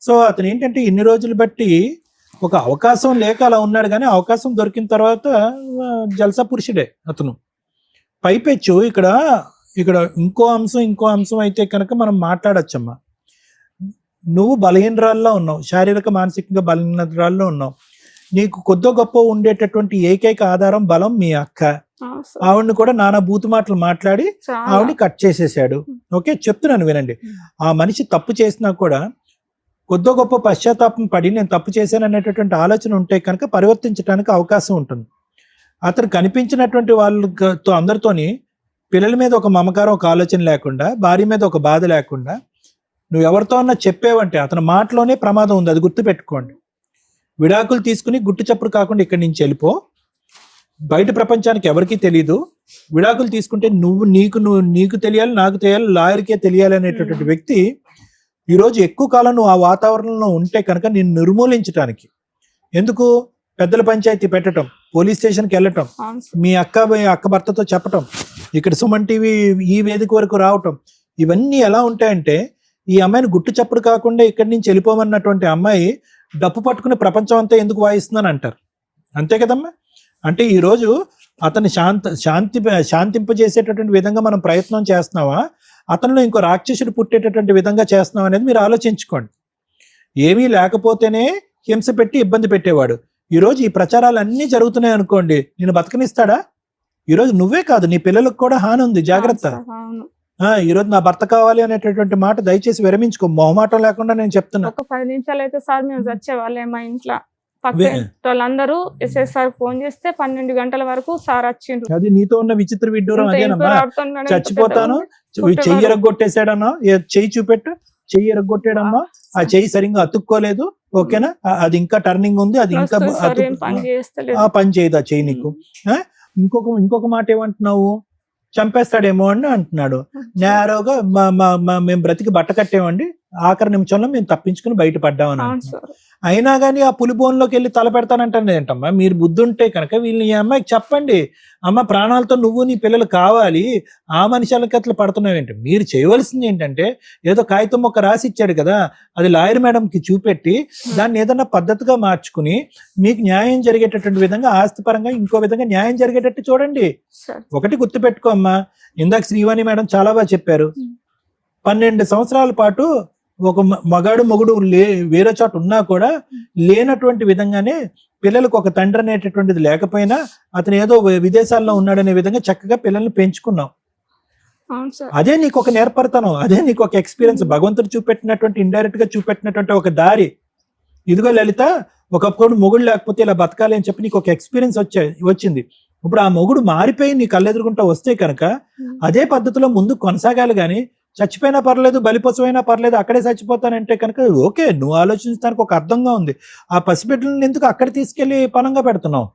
సో అతను ఏంటంటే ఇన్ని రోజులు బట్టి ఒక అవకాశం లేక అలా ఉన్నాడు. కానీ అవకాశం దొరికిన తర్వాత జల్సా పురుషుడే అతను. పైపెచ్చు ఇక్కడ ఇంకో అంశం అయితే కనుక మనం మాట్లాడచ్చమ్మా. నువ్వు బలహీనరాల్లో ఉన్నావు, శారీరక మానసికంగా బలహీనరాల్లో ఉన్నావు. నీకు కొద్దో గొప్ప ఉండేటటువంటి ఏకైక ఆధారం బలం మీ అక్క. ఆవిడని కూడా నానా బూతు మాటలు మాట్లాడి ఆవిడని కట్ చేసేసాడు. ఓకే, చెప్తున్నాను వినండి. ఆ మనిషి తప్పు చేసినా కూడా కొద్దో గొప్ప పశ్చాత్తాపం పడి నేను తప్పు చేశాను అనేటటువంటి ఆలోచన ఉంటే కనుక పరివర్తించడానికి అవకాశం ఉంటుంది. అతను కనిపించినటువంటి వాళ్ళతో అందరితోని పిల్లల మీద ఒక మమకారం, ఒక ఆలోచన లేకుండా, భార్య మీద ఒక బాధ లేకుండా నువ్వు ఎవరితో అన్నా చెప్పేవంటే అతని మాటలోనే ప్రమాదం ఉంది. అది గుర్తుపెట్టుకోండి. విడాకులు తీసుకుని గుట్టు చప్పుడు కాకుండా ఇక్కడి నుంచి వెళ్ళిపో. బయట ప్రపంచానికి ఎవరికీ తెలీదు. విడాకులు తీసుకుంటే నీకు తెలియాలి, నాకు తెలియాలి, లాయర్కే తెలియాలి అనేటటువంటి వ్యక్తి ఈరోజు ఎక్కువ కాలం నువ్వు ఆ వాతావరణంలో ఉంటే కనుక నేను నిర్మూలించడానికి ఎందుకు పెద్దల పంచాయతీ పెట్టడం, పోలీస్ స్టేషన్కి వెళ్ళటం, మీ అక్క భర్తతో చెప్పటం, ఇక్కడ సుమన్ టీవీ ఈ వేదిక వరకు రావటం, ఇవన్నీ ఎలా ఉంటాయంటే ఈ అమ్మాయిని గుట్టు చప్పుడు కాకుండా ఇక్కడి నుంచి వెళ్ళిపోమన్నటువంటి అమ్మాయి డప్పు పట్టుకుని ప్రపంచం అంతా ఎందుకు వాయిస్తుందని అంటారు. అంతే కదమ్మా. అంటే ఈరోజు అతన్ని శాంతింపజేసేటటువంటి విధంగా మనం ప్రయత్నం చేస్తున్నావా, అతనిలో ఇంకో రాక్షసుడు పుట్టేటటువంటి విధంగా చేస్తున్నాం అనేది మీరు ఆలోచించుకోండి. ఏమీ లేకపోతేనే హింస పెట్టి ఇబ్బంది పెట్టేవాడు. ఈరోజు ఈ ప్రచారాలు అన్నీ జరుగుతున్నాయి అనుకోండి, నేను బతకనిస్తాడా? ఈరోజు నువ్వే కాదు, నీ పిల్లలకు కూడా హాని ఉంది, జాగ్రత్త. ఈరోజు నా భర్త కావాలి అనేటటువంటి మాట దయచేసి విరమించుకో. మొహమాటం లేకుండా నేను చెప్తున్నా. ఒక 10 నిమిషాలు అయితే సార్ మేము వచ్చేవాళ్ళే మా ఇంట్లో. పక్క వాళ్ళందరూ ఎస్ఐ సార్ ఫోన్ చేస్తే 12 గంటల వరకు సార్ వచ్చిండ్రు. అది నీతో ఉన్న విచిత్ర విడ్డూరం ఇంత అదేనమ్మా. ఆడుతున్నాడు, ఇంత చచ్చిపోతాను పెద్దగా చెయ్యి ఎరగొట్టేశాడన్నా, చెయ్యి చూపెట్టు, చెయ్యి ఎరగొట్టాడమ్మా, ఆ చెయ్యి సరిగ్గా అతుక్కోలేదు, ఓకేనా, అది ఇంకా టర్నింగ్ ఉంది, అది ఇంకా ప్రస్తుతం సార్ ఏం పని చేస్తలేదు. ఆ పని చేయదు ఆ చెయ్యి నీకు. ఇంకొక మాట ఏమంటున్నావు, చంపేస్తాడేమో అని అంటున్నాడు. నేరోగా మేము బ్రతికి బట్ట కట్టేమండి, ఆఖరి నిమిషంలో మేము తప్పించుకుని బయటపడ్డామని అవును అంటున్నాడు. సార్. అయినా కానీ ఆ పులిబోన్లోకి వెళ్ళి తల పెడతానంటాను ఏంటమ్మా. మీరు బుద్ధి ఉంటే కనుక వీళ్ళని ఈ అమ్మాయికి చెప్పండి, అమ్మ ప్రాణాలతో నువ్వు నీ పిల్లలు కావాలి, ఆ మనుషులకి అట్లా పడుతున్నావు ఏంటి. మీరు చేయవలసింది ఏంటంటే ఏదో కాగితం ఒక రాసి ఇచ్చాడు కదా, అది లాయర్ మేడంకి చూపెట్టి దాన్ని ఏదన్నా పద్ధతిగా మార్చుకుని మీకు న్యాయం జరిగేటటువంటి విధంగా ఆస్తిపరంగా ఇంకో విధంగా న్యాయం జరిగేటట్టు చూడండి. సార్. ఒకటి గుర్తుపెట్టుకో అమ్మా, ఇందాక శ్రీవాణి మేడం చాలా బాగా చెప్పారు. 12 సంవత్సరాల పాటు ఒక మగాడు మొగుడు వేరే చోట ఉన్నా కూడా లేనటువంటి విధంగానే పిల్లలకు ఒక తండ్రి అనేటటువంటిది లేకపోయినా అతను ఏదో విదేశాల్లో ఉన్నాడనే విధంగా చక్కగా పిల్లల్ని పెంచుకున్నాం. అవును సార్. అదే నీకు ఒక నేర్పడతాను, అదే నీకు ఒక ఎక్స్పీరియన్స్, భగవంతుడు చూపెట్టినటువంటి ఇండైరెక్ట్ గా చూపెట్టినటువంటి ఒక దారి. ఇదిగో లలిత, ఒకప్పుడు మొగుడు లేకపోతే ఇలా బతకాలి అని చెప్పి నీకు ఒక ఎక్స్పీరియన్స్ వచ్చింది. ఇప్పుడు ఆ మొగుడు మారిపోయి నీ కళ్ళెదురుకుంటా వస్తే కనుక అదే పద్ధతిలో ముందు కొనసాగాలి. కానీ చచ్చిపోయినా పర్లేదు, బలిపశువైనా పర్లేదు, అక్కడే చచ్చిపోతానంటే కనుక ఓకే, నువ్వు ఆలోచించడానికి ఒక అర్థంగా ఉంది. ఆ పసిబిడ్డలను ఎందుకు అక్కడ తీసుకెళ్లి పనంగా పెడుతున్నావు?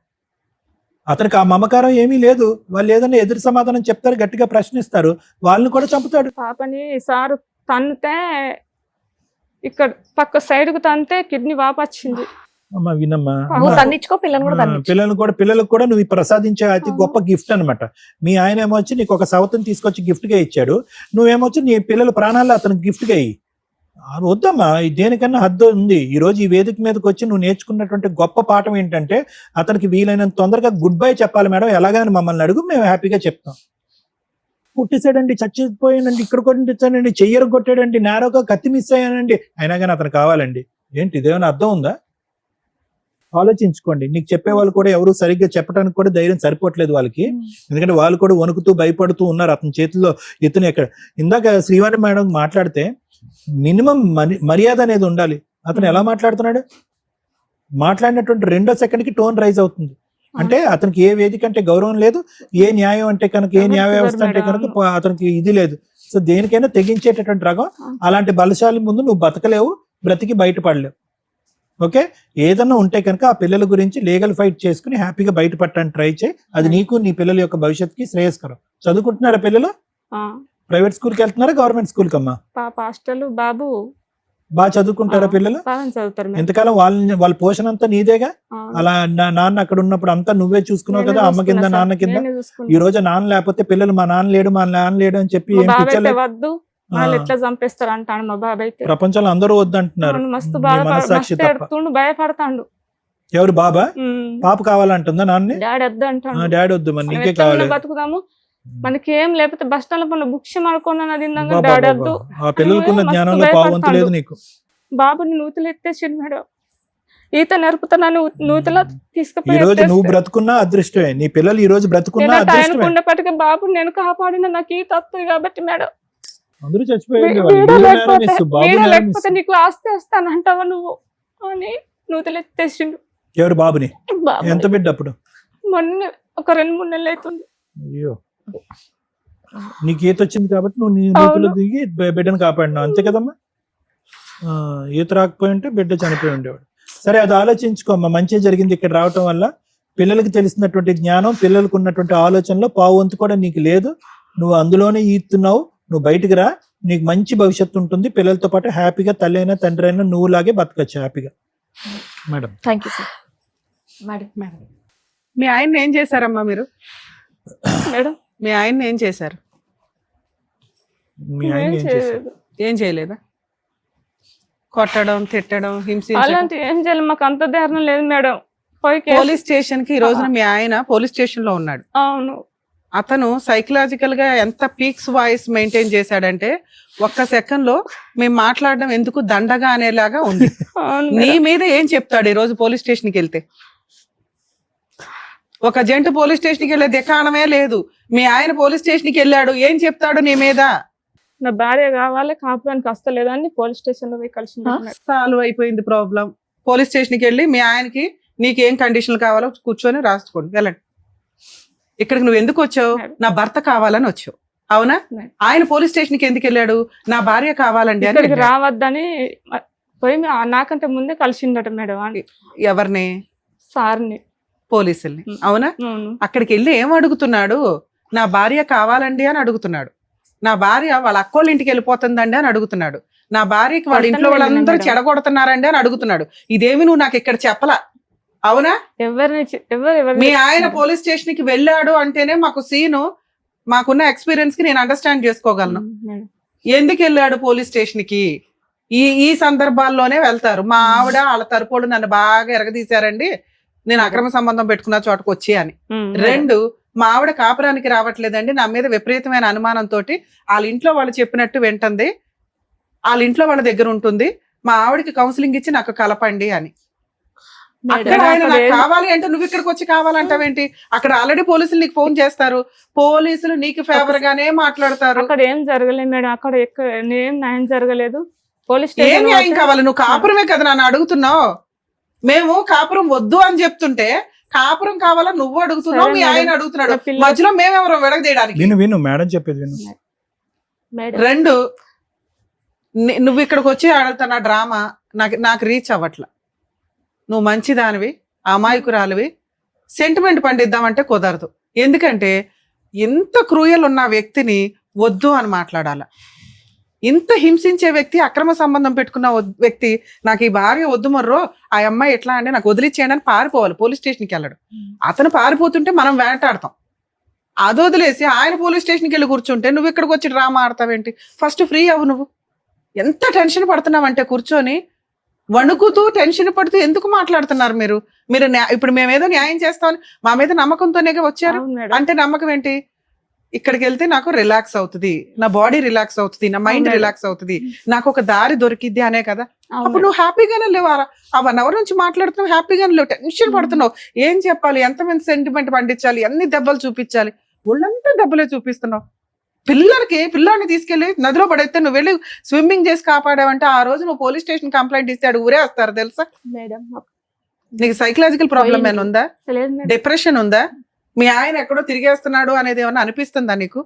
అతనికి ఆ మమకారం ఏమీ లేదు. వాళ్ళు ఏదైనా ఎదురు సమాధానం చెప్తారు, గట్టిగా ప్రశ్నిస్తారు, వాళ్ళని కూడా చంపుతాడు. పాపని సారు తన్నితే ఇక్కడ పక్క సైడ్ కు తంతే కిడ్నీ వాపొచ్చింది. అమ్మా వినమ్మా, నువ్వు తన్నించుకో, పిల్లలు కూడా తన్నించు. పిల్లలకు కూడా నువ్వు ప్రసాదించే అతి గొప్ప గిఫ్ట్ అన్నమాట. మీ ఆయన ఏమొచ్చి నీకు ఒక సవతిని తీసుకొచ్చి గిఫ్ట్ గా ఇచ్చాడు, నువ్వేమొచ్చి నీ పిల్లల ప్రాణాలు అతనికి గిఫ్ట్ గా ఇయ్యి. వద్దమ్మా, దేనికన్నా హద్దు ఉంది. ఈ రోజు ఈ వేదిక మీదకి వచ్చి నువ్వు నేర్చుకున్నటువంటి గొప్ప పాఠం ఏంటంటే అతనికి వీలైనంత తొందరగా గుడ్ బై చెప్పాలి మేడం, ఎలాగని మమ్మల్ని అడుగు, మేము హ్యాపీగా చెప్తాం. పుట్టేసాడండి, చచ్చిపోయానండి, ఇక్కడ కొట్టించానండి, చెయ్యరు కొట్టాడండి, నేరోగా కత్తి మిస్ అయ్యానండి, అయినా కానీ అతను కావాలండి. ఏంటి ఇదేమైనా అర్థం ఉందా? ఆలోచించుకోండి. నీకు చెప్పే వాళ్ళు కూడా ఎవరు సరిగ్గా చెప్పడానికి కూడా ధైర్యం సరిపోవట్లేదు వాళ్ళకి, ఎందుకంటే వాళ్ళు కూడా వణుకుతూ భయపడుతూ ఉన్నారు. అతని చేతుల్లో ఇతను ఎక్కడ. ఇందాక శ్రీవాణి మేడం మాట్లాడితే మినిమం మర్యాద అనేది ఉండాలి. అతను ఎలా మాట్లాడుతున్నాడు, మాట్లాడినటువంటి 2వ సెకండ్కి టోన్ రైజ్ అవుతుంది. అంటే అతనికి ఏ వేదిక అంటే గౌరవం లేదు, ఏ న్యాయం అంటే కనుక, ఏ న్యాయ వ్యవస్థ అంటే కనుక అతనికి ఇది లేదు. సో దేనికైనా తెగించేటటువంటి రకం. అలాంటి బలశాలి ముందు నువ్వు బతకలేవు, బ్రతికి బయటపడలేవు. ఓకే, ఏదన్నా ఉంటే కనుక ఆ పిల్లల గురించి లీగల్ ఫైట్ చేసుకుని హ్యాపీగా బయటపడటానికి ట్రై చేయి. అది నీకు నీ పిల్లల యొక్క భవిష్యత్తుకి శ్రేయస్కరం. చదువుకుంటున్నారా పిల్లలు? ప్రైవేట్ స్కూల్కి వెళ్తున్నారా, గవర్నమెంట్ స్కూల్ కమ్మా? పాప హాస్టల్, బాబు బాగా చదువుకుంటారా పిల్లలు? బాగా చదువుతారు. ఎంతకాలం వాళ్ళ పోషణ అంతా నీదేగా? అలా నాన్న అక్కడ ఉన్నప్పుడు అంతా నువ్వే చూసుకున్నావు కదా, అమ్మ కింద నాన్న కింద. ఈ రోజు నాన్న లేకపోతే పిల్లలు మా నాన్న లేడు అని చెప్పి ఏం పిచ్చలే. వద్దు, వాళ్ళు ఎట్లా చంపేస్తారు అంటాను మా బాబాయ్ అయితే. ప్రపంచంలో అందరూ వద్దంటున్నారు, మస్తు మనస్సాక్షి తప్ప. భయపడతాడు. ఎవరు బాబా? పాప కావాలంటుందా నాన్న? డాడీ వద్దు అంటాడు. డాడీ వద్దు, మరి నీకే కావాలి. బతుకుదాము, మనకి ఏం లేకపోతే బస్ స్టాండ్ పనులు బుక్స్ అనుకున్నాను. డాడీ వద్దు. ఆ పిల్లలకున్న జ్ఞానంలో పావంతు లేదు నీకు. బాబుని నూతులు ఎత్తేసాడు మేడం, ఈత నేర్పుతానని నూతులో తీసుకుపోయి. ఈ రోజు నువ్వు బ్రతుకున్నా అదృష్టమే, నీ పిల్లలు ఈ రోజు బ్రతుకున్నా అదృష్టమే. అనుకున్నప్పటికీ బాబు నేను కాపాడిన నాకు ఈత వస్తుంది కాబట్టి మేడం. అందరూ చచ్చిపోయింది, లేకపోతే నీకు ఆస్తి వస్తానంటావా నువ్వు అని నూతులు ఎత్తేసిండు. ఎవరు బాబుని? ఎంత బిడ్డ అప్పుడు? మొన్న ఒక 2-3 నెలలు అవుతుంది. అయ్యో, నీకు ఈత వచ్చింది కాబట్టి నువ్వు నీ నూతులు దిగి బిడ్డను కాపాడినావు, అంతే కదమ్మా. ఈత రాకపోయి ఉంటే బిడ్డ చనిపోయి ఉండేవాడు. సరే, అది ఆలోచించుకోమ్మా. మంచి జరిగింది ఇక్కడ రావటం వల్ల. పిల్లలకి తెలిసినటువంటి జ్ఞానం, పిల్లలకు ఉన్నటువంటి ఆలోచనలో పావంతు కూడా నీకు లేదు. నువ్వు అందులోనే ఈతున్నావు. నువ్వు బయటికి రా, నీకు మంచి భవిష్యత్తు ఉంటుంది. పిల్లలతో పాటు హ్యాపీగా తల్లి అయినా తండ్రి అయినా నువ్వులాగే బతకచ్చు హ్యాపీగా. Madam, thank you sir. Madam, మీ ఆయన ఏం చేశారమ్మా మీరు? మేడం, మీ ఆయన ఏం చేశారు? మీ ఆయన ఏం చేశారు? ఏం చేయలేదా? కొట్టడం, తిట్టడం, హింసించడం అలాంటి ఏం చేయాలి, మాకు అంత ధైర్యం లేదు మేడం. పోలీస్ స్టేషన్ కి ఈ రోజున మీ ఆయన పోలీస్ స్టేషన్ లో ఉన్నాడు. అవును. అతను సైకలాజికల్ గా ఎంత పీక్స్ వాయిస్ మెయింటైన్ చేశాడంటే ఒక్క సెకండ్ లో మేము మాట్లాడడం ఎందుకు దండగా అనేలాగా ఉంది. నీ మీద ఏం చెప్తాడు ఈ రోజు పోలీస్ స్టేషన్ కి వెళ్తే? ఒక జంట పోలీస్ స్టేషన్ కి వెళ్ళే దికాణమే లేదు. మీ ఆయన పోలీస్ స్టేషన్ కి వెళ్ళాడు, ఏం చెప్తాడు నీ మీద? నా భార్య కావాలి, కాపురానికి వస్తలేదని పోలీస్ స్టేషన్ లో పోయి కలిసి సాల్వ్ అయిపోయింది ప్రాబ్లం. పోలీస్ స్టేషన్ కి వెళ్ళి మీ ఆయనకి నీకేం కండిషన్లు కావాలో కూర్చొని రాసుకోండి, వెళ్ళండి. ఇక్కడికి నువ్వు ఎందుకు వచ్చావు? నా భర్త కావాలని వచ్చావు, అవునా? ఆయన పోలీస్ స్టేషన్కి ఎందుకు వెళ్ళాడు? నా భార్య కావాలండి అని ఇక్కడికి వెళ్ళాడు. రావద్దని పోయి నాకంటే ముందే కలిసిండట మేడం అని ఎవరిని? సార్ని. పోలీసుల్ని, అవునా? అవును. అక్కడికి వెళ్ళి ఏం అడుగుతున్నాడు? నా భార్య కావాలండి అని అడుగుతున్నాడు. నా భార్య వాళ్ళ అక్కోళ్ళ ఇంటికి వెళ్ళిపోతుందండి అని అడుగుతున్నాడు. నా భార్యకి వాళ్ళ ఇంట్లో వాళ్ళందరూ చెడగొడుతున్నారండి అని అడుగుతున్నాడు. ఇదేమి నువ్వు నాకు ఇక్కడ చెప్పలా, అవునా? మీ ఆయన పోలీస్ స్టేషన్ కి వెళ్ళాడు అంటేనే మాకు సీను, మాకున్న ఎక్స్పీరియన్స్ కి నేను అండర్స్టాండ్ చేసుకోగలను. ఎందుకు వెళ్ళాడు పోలీస్ స్టేషన్ కి? ఈ సందర్భాల్లోనే వెళ్తారు. మా ఆవిడ వాళ్ళ తరపుడు నన్ను బాగా ఎరగదీశారండి, నేను అక్రమ సంబంధం పెట్టుకున్న చోటకు వచ్చి అని. 2, మా ఆవిడ కాపురానికి రావట్లేదండి, నా మీద విపరీతమైన అనుమానంతో వాళ్ళ ఇంట్లో వాళ్ళు చెప్పినట్టు వింటుంది, వాళ్ళ ఇంట్లో వాళ్ళ దగ్గర ఉంటుంది, మా ఆవిడకి కౌన్సిలింగ్ ఇచ్చి నాకు కలపండి అని. అక్కడ ఆయన నాకు కావాలి అంటే నువ్వు ఇక్కడికి వచ్చి కావాలంటావేంటి? అక్కడ ఆల్రెడీ పోలీసులు నీకు ఫోన్ చేస్తారు, పోలీసులు నీకు ఫేవర్ గానే మాట్లాడతారు. అక్కడ ఏం జరగలేదు మేడం, అక్కడ ఏం న్యాయం జరగలేదు. పోలీస్ ఏం న్యాయం కావాలి? నువ్వు కాపురమే కదా నన్ను అడుగుతున్నావు. మేము కాపురం వద్దు అని చెప్తుంటే కాపురం కావాలని నువ్వు అడుగుతున్నావు, మీ ఆయన అడుగుతున్నాడు. మధ్యలో మేమెవరో విడగదీయడానికి? విను మేడం చెప్పేది విను. 2, నువ్వు ఇక్కడికి వచ్చి ఆడుతున్న డ్రామా నాకు రీచ్ అవ్వట్ల. నువ్వు మంచిదానివి, అమాయకురాలివి, సెంటిమెంట్ పండిద్దామంటే కుదరదు. ఎందుకంటే ఇంత క్రూయల్ ఉన్న వ్యక్తిని వద్దు అని మాట్లాడాల. ఇంత హింసించే వ్యక్తి, అక్రమ సంబంధం పెట్టుకున్న వ్యక్తి, నాకు ఈ భార్య వద్దు మర్రో, ఆ అమ్మాయి ఎట్లా అంటే నాకు వదిలిచ్చేయండి అని పారిపోవాలి, పోలీస్ స్టేషన్కి వెళ్ళడు. అతను పారిపోతుంటే మనం వేటాడతాం. అది వదిలేసి ఆయన పోలీస్ స్టేషన్కి వెళ్ళి కూర్చుంటే నువ్వు ఇక్కడికి వచ్చి డ్రామా ఆడతావేంటి? ఫస్ట్ ఫ్రీ అవ్వు. నువ్వు ఎంత టెన్షన్ పడుతున్నావంటే కూర్చొని వణుకుతూ టెన్షన్ పడుతూ ఎందుకు మాట్లాడుతున్నారు మీరు? ఇప్పుడు మేమేదో న్యాయం చేస్తామని మా మీద నమ్మకంతోనే వచ్చారు. అంటే నమ్మకం ఏంటి? ఇక్కడికి వెళ్తే నాకు రిలాక్స్ అవుతుంది, నా బాడీ రిలాక్స్ అవుతుంది, నా మైండ్ రిలాక్స్ అవుతుంది, నాకు ఒక దారి దొరికిద్ది అనే కదా. అప్పుడు నువ్వు హ్యాపీగానే లేవు. ఆ 1 hour నుంచి మాట్లాడుతున్నావు, హ్యాపీగానే లేవు, టెన్షన్ పడుతున్నావు. ఏం చెప్పాలి, ఎంతమంది సెంటిమెంట్ పండించాలి, ఎన్ని దెబ్బలు చూపించాలి, ఒళ్ళంతా దెబ్బలే చూపిస్తున్నావు. పిల్లాడిని తీసుకెళ్లి నదిలో పడేస్తే నువ్వు వెళ్ళి స్విమ్మింగ్ చేసి కాపాడావంటే ఆ రోజు నువ్వు పోలీస్ స్టేషన్ కంప్లైంట్ ఇస్తే ఊరే వస్తారు తెలుసా? నీకు సైకలాజికల్ ప్రాబ్లమ్ ఏమైనా ఉందా? డిప్రెషన్ ఉందా? మీ ఆయన ఎక్కడో తిరిగేస్తున్నాడు అనేది ఏమన్నా అనిపిస్తుందా నీకు?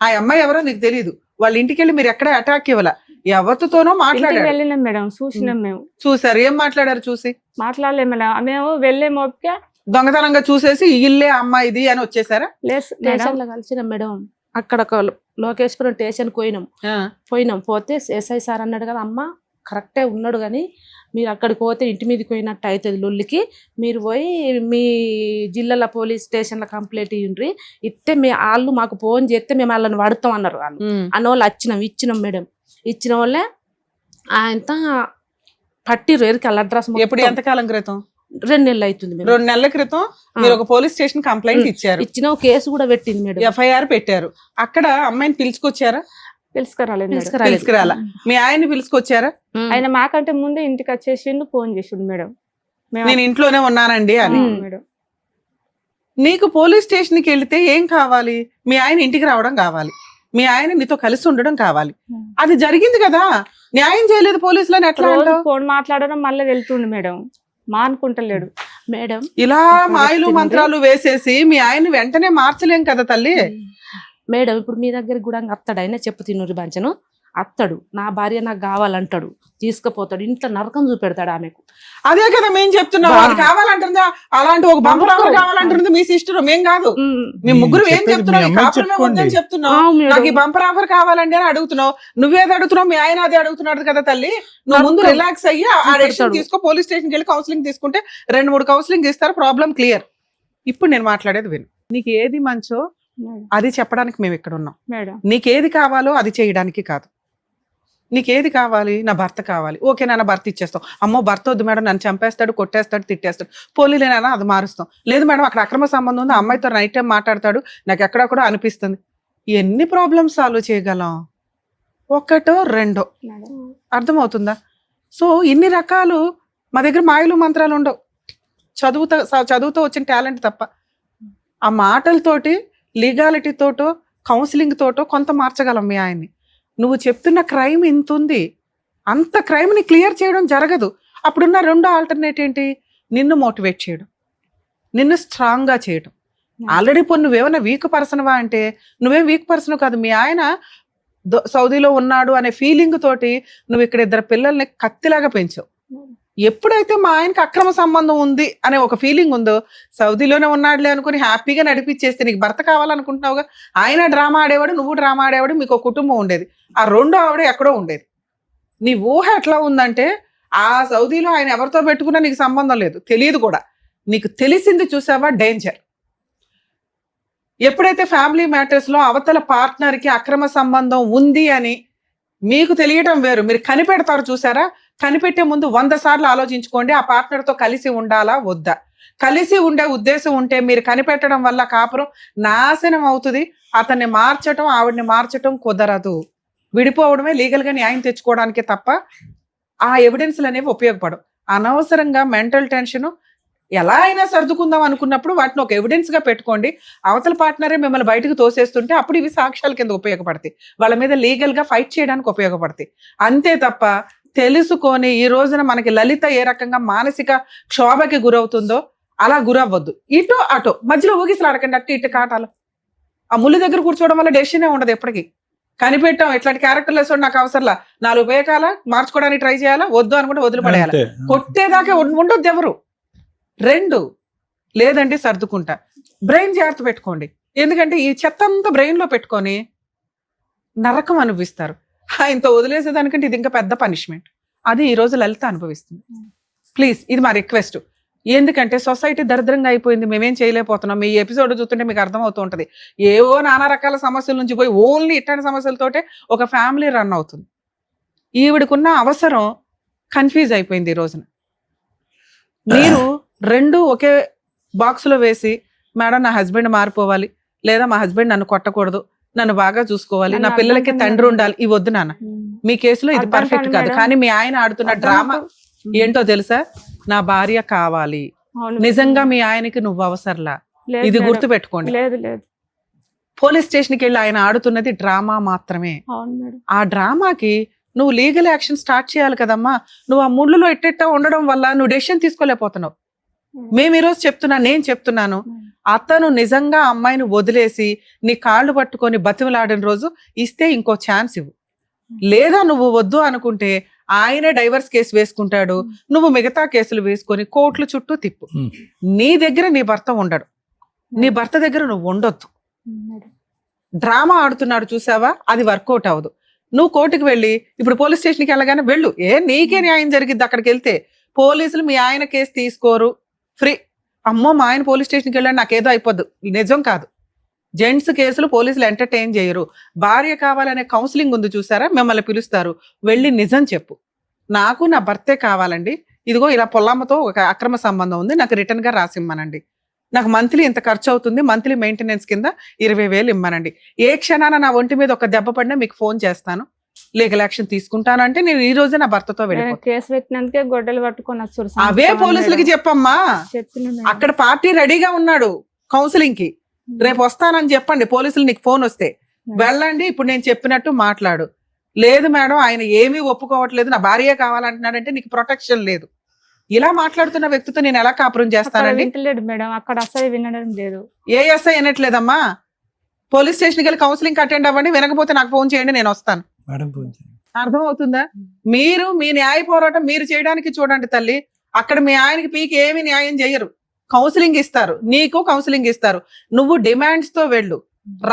ఆ అమ్మాయి ఎవరో నీకు తెలియదు, వాళ్ళ ఇంటికి వెళ్ళి మీరు ఎక్కడ అటాక్ ఇవ్వాల, ఎవరితోనో మాట్లాడారు. వెళ్ళినాం మేడం, చూసినాం మేము. చూసారు? ఏం మాట్లాడారు? చూసి మాట్లాడలేము మేడం, మేము వెళ్ళే మోపిక దొంగతనంగా చూసేసి ఇల్లే అమ్మాయిది అని వచ్చేసారా? స్టేషన్ లో కలిసినాం మేడం. అక్కడ లోకేశ్వరం స్టేషన్ పోయినాం. పోతే ఎస్ఐ సార్ అన్నాడు కదా, అమ్మ కరెక్టే ఉన్నాడు కానీ మీరు అక్కడికి పోతే ఇంటి మీదకి పోయినట్టు అవుతుంది లొల్లికి, మీరు పోయి మీ జిల్లాల పోలీస్ స్టేషన్లో కంప్లైంట్ ఇవ్వండి, ఇస్తే వాళ్ళు మాకు ఫోన్ చేస్తే మేము వాళ్ళని పడతాం అన్నారు. వాళ్ళు అన్నోళ్ళు ఇచ్చినాం మేడం. ఇచ్చిన వాళ్ళే ఆయనతో పట్టిరు ఎరికి వాళ్ళ అడ్రస్. ఎప్పుడు? ఎంతకాలం క్రితం? 2 నెలలు అవుతుంది. 2 నెలల క్రితం మీరు ఒక పోలీస్ స్టేషన్ కంప్లైంట్ ఇచ్చారు. ఇచ్చిన కేసు కూడా పెట్టింది మేడం, FIR పెట్టారు. అక్కడ అమ్మాయిని పిలుచుకొచ్చారా? పిలుచుకురాలా. మీ ఆయన్ని పిలుచుకొచ్చారా? ఆయన మాకంటే ముందే ఇంటికి వచ్చేసిండు, ఫోన్ చేసిండు మేడం, నేను ఇంట్లోనే ఉన్నానండి అని. నీకు పోలీస్ స్టేషన్ కి వెళితే ఏం కావాలి? మీ ఆయన ఇంటికి రావడం కావాలి, మీ ఆయన నీతో కలిసి ఉండడం కావాలి. అది జరిగింది కదా, న్యాయం చేయలేదు పోలీసులని ఎట్లా? ఫోన్ మాట్లాడడం మళ్ళీ వెళ్తుండు మేడం, మానుకుంటలేడు మేడం. ఇలా మాయలు మంత్రాలు వేసేసి మీ ఆయన వెంటనే మార్చలేం కదా తల్లి. మేడం ఇప్పుడు మీ దగ్గర కూడా అత్తడు, అయినా చెప్పు తిన్నూరి బంచను అత్తడు, నా భార్య నాకు కావాలంటాడు, తీసుకుపోతాడు, ఇంట్లో నరకం చూపెడతాడు ఆమెకు. అదే కదా మేము చెప్తున్నాం, అది కావాలంటుందా? అలాంటి ఒక బంపర్ ఆఫర్ కావాలంటుంది మీ సిస్టర్, మేం కాదు. మేము ముగ్గురు ఏం చెప్తున్నాం, చెప్తున్నాం నాకు ఈ బంపర్ ఆఫర్ కావాలండి అని అడుగుతున్నావు. నువ్వేది అడుగుతున్నావు, మీ ఆయన అదే అడుగుతున్నాడు కదా తల్లి. నువ్వు ముందు రిలాక్స్ అయ్యి ఆ డెసిషన్ తీసుకో, పోలీస్ స్టేషన్కి వెళ్ళి కౌన్సిలింగ్ తీసుకుంటే 2-3 కౌన్సిలింగ్ ఇస్తారు, ప్రాబ్లం క్లియర్. ఇప్పుడు నేను మాట్లాడేది విను. నీకు ఏది మంచో అది చెప్పడానికి మేము ఇక్కడ ఉన్నాం. నీకేది కావాలో అది చేయడానికి కాదు. నీకేది కావాలి? నా భర్త కావాలి, ఓకే నాన్న భర్త ఇచ్చేస్తాం. అమ్మో భర్త వద్దు మేడం, నన్ను చంపేస్తాడు, కొట్టేస్తాడు, తిట్టేస్తాడు, పోలీలేనా అది మారుస్తాం. లేదు మేడం అక్కడ అక్రమ సంబంధం ఉంది, అమ్మాయితో నైట్ టైం మాట్లాడతాడు, నాకు ఎక్కడెక్కడో అనిపిస్తుంది. ఎన్ని ప్రాబ్లమ్స్ సాల్వ్ చేయగలం? 1, 2 అర్థమవుతుందా? సో ఇన్ని రకాలు మా దగ్గర మాయలు మంత్రాలు ఉండవు, చదువుతో వచ్చిన టాలెంట్ తప్ప. ఆ మాటలతోటి, లీగాలిటీ తోటో, కౌన్సిలింగ్ తోటో కొంత మార్చగలం మీ ఆయన్ని. నువ్వు చెప్తున్న క్రైమ్ ఇంత ఉంది, అంత క్రైమ్ని క్లియర్ చేయడం జరగదు. అప్పుడున్న 2వ ఆల్టర్నేట్ ఏంటి? నిన్ను మోటివేట్ చేయడం, నిన్ను స్ట్రాంగ్ గా చేయడం. ఆల్రెడీ ఇప్పుడు నువ్వేమైనా వీక్ పర్సన్వా అంటే నువ్వేం వీక్ పర్సన్ కాదు. మీ ఆయన సౌదీలో ఉన్నాడు అనే ఫీలింగ్ తోటి నువ్వు ఇక్కడ 2 పిల్లల్ని కత్తిలాగా పెంచావు. ఎప్పుడైతే మా ఆయనకి అక్రమ సంబంధం ఉంది అనే ఒక ఫీలింగ్ ఉందో, సౌదీలోనే ఉన్నాడులే అనుకుని హ్యాపీగా నడిపించేస్తే నీకు భర్త కావాలనుకుంటున్నావుగా. ఆయన డ్రామా ఆడేవాడు, నువ్వు డ్రామా ఆడేవాడు, మీకు ఒక కుటుంబం ఉండేది. ఆ రెండో ఆవిడ ఎక్కడో ఉండేది. నీ ఊహ ఎట్లా ఉందంటే ఆ సౌదీలో ఆయన ఎవరితో పెట్టుకున్నా నీకు సంబంధం లేదు, తెలియదు కూడా. నీకు తెలిసింది చూసావా డేంజర్. ఎప్పుడైతే ఫ్యామిలీ మ్యాటర్స్ లో అవతల పార్ట్నర్ కి అక్రమ సంబంధం ఉంది అని మీకు తెలియటం వేరు, మీరు కనిపెడతారు చూసారా. కనిపెట్టే ముందు 100 సార్లు ఆలోచించుకోండి, ఆ పార్ట్నర్ తో కలిసి ఉండాలా వద్దా. కలిసి ఉండే ఉద్దేశం ఉంటే మీరు కనిపెట్టడం వల్ల కాపురం నాశనం అవుతుంది. అతన్ని మార్చటం, ఆవిడని మార్చటం కుదరదు. విడిపోవడమే లీగల్ గా న్యాయం తెచ్చుకోవడానికి తప్ప ఆ ఎవిడెన్స్లు అనేవి ఉపయోగపడవు. అనవసరంగా మెంటల్ టెన్షన్ ఎలా అయినా సర్దుకుందాం అనుకున్నప్పుడు వాటిని ఒక ఎవిడెన్స్ గా పెట్టుకోండి. అవతల పార్ట్నరే మిమ్మల్ని బయటకు తోసేస్తుంటే అప్పుడు ఇవి సాక్ష్యాల కింద ఉపయోగపడతాయి, వాళ్ళ మీద లీగల్ గా ఫైట్ చేయడానికి ఉపయోగపడతాయి. అంతే తప్ప తెలుసుకొని ఈ రోజున మనకి లలిత ఏ రకంగా మానసిక క్షోభకి గురవుతుందో అలా గురవ్వద్దు. ఇటు అటు మధ్యలో ఊగిసలాడకండి, అటు ఇటు కాటాలు. ఆ ముళ్ళు దగ్గర కూర్చోవడం వల్ల డెసిషనే ఉండదు. ఎప్పటికీ కనిపెట్టాం ఇట్లాంటి క్యారెక్టర్లు వేసుకోండి, నాకు అవసరంలా, 4 ఉపయోగాల మార్చుకోవడానికి ట్రై చేయాలా, వద్దు అనుకుంటే వదిలిపడేయాలా. అంతే. కొట్టేదాకా ఉండొద్దు ఎవరు. 2 లేదంటే సర్దుకుంటా. బ్రెయిన్ జాగ్రత్త పెట్టుకోండి, ఎందుకంటే ఈ చెత్త అంతా బ్రెయిన్ లో పెట్టుకొని నరకం అనుభవిస్తారు. ఆయనతో వదిలేసేదానికంటే ఇది ఇంకా పెద్ద పనిష్మెంట్. అది ఈ రోజు లలిత అనుభవిస్తుంది. ప్లీజ్ ఇది మా రిక్వెస్ట్. ఎందుకంటే సొసైటీ దరిద్రంగా అయిపోయింది, మేమేం చేయలేకపోతున్నాం. మీ ఎపిసోడ్ చూస్తుంటే మీకు అర్థమవుతూ ఉంటుంది. ఏవో నానా రకాల సమస్యల నుంచి పోయి ఓన్లీ ఇట్లాంటి సమస్యలతోటే ఒక ఫ్యామిలీ రన్ అవుతుంది. ఈవిడకున్న అవసరం కన్ఫ్యూజ్ అయిపోయింది ఈ రోజున. మీరు 2 ఒకే బాక్స్ లో వేసి, మేడం నా హస్బెండ్ మారిపోవాలి, లేదా మా హస్బెండ్ నన్ను కొట్టకూడదు, నన్ను బాగా చూసుకోవాలి, నా పిల్లలకి తండ్రి ఉండాలి, ఇవి వద్దు నాన్న. మీ కేసులో ఇది పర్ఫెక్ట్ కాదు. కానీ మీ ఆయన ఆడుతున్న డ్రామా ఏంటో తెలుసా? నా భార్య కావాలి, నిజంగా మీ ఆయనకి నువ్వు అవసరంలా. ఇది గుర్తు పెట్టుకోండి. పోలీస్ స్టేషన్కి వెళ్ళి ఆయన ఆడుతున్నది డ్రామా మాత్రమే. ఆ డ్రామాకి నువ్వు లీగల్ యాక్షన్ స్టార్ట్ చేయాలి కదమ్మా. నువ్వు ఆ ముళ్ళులో ఎట్టెట్టా ఉండడం వల్ల నువ్వు డెసిషన్ తీసుకోలేకపోతున్నావు. మేము ఈరోజు నేను చెప్తున్నాను, అతను నిజంగా అమ్మాయిని వదిలేసి నీ కాళ్ళు పట్టుకొని బతిమలాడిన రోజు ఇస్తే ఇంకో ఛాన్స్ ఇవ్వు. లేదా నువ్వు వద్దు అనుకుంటే ఆయనే డైవర్స్ కేసు వేసుకుంటాడు, నువ్వు మిగతా కేసులు వేసుకొని కోర్టుల చుట్టూ తిప్పు. నీ దగ్గర నీ భర్త ఉండడు, నీ భర్త దగ్గర నువ్వు ఉండొద్దు. డ్రామా ఆడుతున్నాడు చూసావా, అది వర్కౌట్ అవ్వదు. నువ్వు కోర్టుకు వెళ్ళి ఇప్పుడు పోలీస్ స్టేషన్కి వెళ్ళగానే వెళ్ళు, నీకే న్యాయం జరిగిద్ది. అక్కడికి వెళ్తే పోలీసులు మీ ఆయన కేసు తీసుకోరు, ఫ్రీ. అమ్మో మా ఆయన పోలీస్ స్టేషన్కి వెళ్ళాడు నాకేదో అయిపోద్దు, నిజం కాదు. జెంట్స్ కేసులు పోలీసులు ఎంటర్టైన్ చేయరు. భార్య కావాలనే కౌన్సిలింగ్ ఉంది చూసారా, మిమ్మల్ని పిలుస్తారు, వెళ్ళి నిజం చెప్పు. నాకు నా భర్తే కావాలండి, ఇదిగో ఇలా పొల్లమ్మతో ఒక అక్రమ సంబంధం ఉంది, నాకు రిటర్న్ గా రాసిమ్మనండి, నాకు మంత్లీ ఇంత ఖర్చు అవుతుంది, మంత్లీ మెయింటెనెన్స్ కింద 20,000 ఇమ్మనండి. ఏ క్షణాన నా ఒంటి మీద ఒక దెబ్బ పడినా మీకు ఫోన్ చేస్తాను, లీగల్ యాక్షన్ తీసుకుంటాను అంటే నేను ఈ రోజే నా భర్తతో వెళ్ళిపోతాను. కేసు పెట్టినందుకే గొడ్డలు పట్టుకొని వచ్చారు. అవే పోలీసులకి చెప్పమ్మా, అక్కడ పార్టీ రెడీగా ఉన్నాడు కౌన్సిలింగ్ కి, రేపు వస్తానని చెప్పండి. పోలీసులు నీకు ఫోన్ వస్తే వెళ్ళండి, ఇప్పుడు నేను చెప్పినట్టు మాట్లాడు. లేదు మేడం ఆయన ఏమీ ఒప్పుకోవట్లేదు, నా భార్య కావాలంటున్నాడంటే నీకు ప్రొటెక్షన్ లేదు. ఇలా మాట్లాడుతున్న వ్యక్తితో నేను ఎలా కాపురం చేస్తానండి? మేడం అక్కడ అసలు వినడం లేదు. ఏ ఎస్ఐ వినట్లేదమ్మా. పోలీస్ స్టేషన్కి వెళ్ళి కౌన్సిలింగ్ అటెండ్ అవ్వండి, వినకపోతే నాకు ఫోన్ చేయండి, నేను వస్తాను. అర్థం అవుతుందా? మీరు మీ న్యాయ పోరాటం మీరు చేయడానికి చూడండి తల్లి. అక్కడ మీ ఆయనకి పీకి ఏమి న్యాయం చేయరు, కౌన్సిలింగ్ ఇస్తారు, నీకు కౌన్సిలింగ్ ఇస్తారు. నువ్వు డిమాండ్స్ తో వెళ్ళు,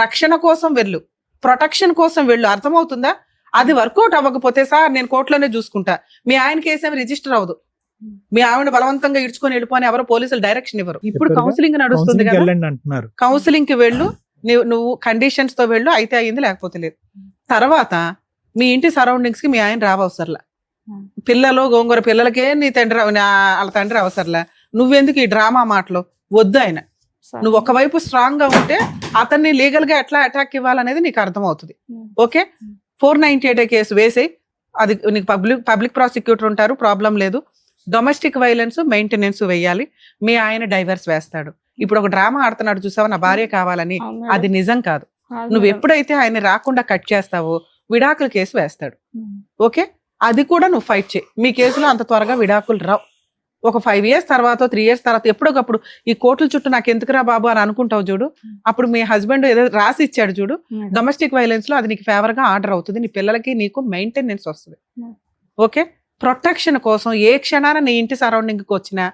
రక్షణ కోసం వెళ్ళు, ప్రొటెక్షన్ కోసం వెళ్ళు. అర్థమవుతుందా? అది వర్కౌట్ అవ్వకపోతే సార్ నేను కోర్టులోనే చూసుకుంటా, మీ ఆయన కేసు ఏమి రిజిస్టర్ అవ్వదు, మీ ఆవిడ బలవంతంగా ఇడ్చుకొని వెళ్ళిపోని ఎవరో పోలీసులు డైరెక్షన్ ఇవ్వరు. ఇప్పుడు కౌన్సిలింగ్ నడుస్తుంది కదా, కౌన్సిలింగ్ కి వెళ్ళు, నువ్వు కండిషన్స్ తో వెళ్ళు, అయితే అయ్యింది లేకపోతే లేదు. తర్వాత మీ ఇంటి సరౌండింగ్స్ కి మీ ఆయన రావసర్లా, పిల్లలు గోంగూర పిల్లలకే నీ తండ్రి వాళ్ళ తండ్రి అవసరంలా. నువ్వెందుకు ఈ డ్రామా మాటలు వద్దు. ఆయన నువ్వు ఒకవైపు స్ట్రాంగ్ గా ఉంటే అతన్ని లీగల్ గా ఎట్లా అటాక్ ఇవ్వాలనేది నీకు అర్థమవుతుంది. ఓకే, 498 కేసు వేసేయి, అది నీకు పబ్లిక్ ప్రాసిక్యూటర్ ఉంటారు, ప్రాబ్లం లేదు. డొమెస్టిక్ వైలెన్స్ మెయింటెనెన్స్ వేయాలి, మీ ఆయన డైవర్స్ వేస్తాడు. ఇప్పుడు ఒక డ్రామా ఆడుతున్నాడు చూసావా, నా భార్య కావాలని, అది నిజం కాదు. నువ్వు ఎప్పుడైతే ఆయన రాకుండా కట్ చేస్తావో విడాకుల కేసు వేస్తాడు. ఓకే, అది కూడా నువ్వు ఫైట్ చేయి. మీ కేసులో అంత త్వరగా విడాకులు రావు, ఒక 5 years తర్వాత 3 years తర్వాత ఎప్పుడొకప్పుడు ఈ కోట్ల చుట్టూ నాకు ఎందుకురా బాబు అని అనుకుంటావు చూడు, అప్పుడు మీ హస్బెండ్ ఏదో రాసి ఇచ్చాడు చూడు, డొమెస్టిక్ వైలెన్స్ లో అది నీకు ఫేవర్ గా ఆర్డర్ అవుతుంది, నీ పిల్లలకి నీకు మెయింటెనెన్స్ వస్తుంది. ఓకే, ప్రొటెక్షన్ కోసం ఏ క్షణాన నీ ఇంటి సరౌండింగ్ కి వచ్చినా,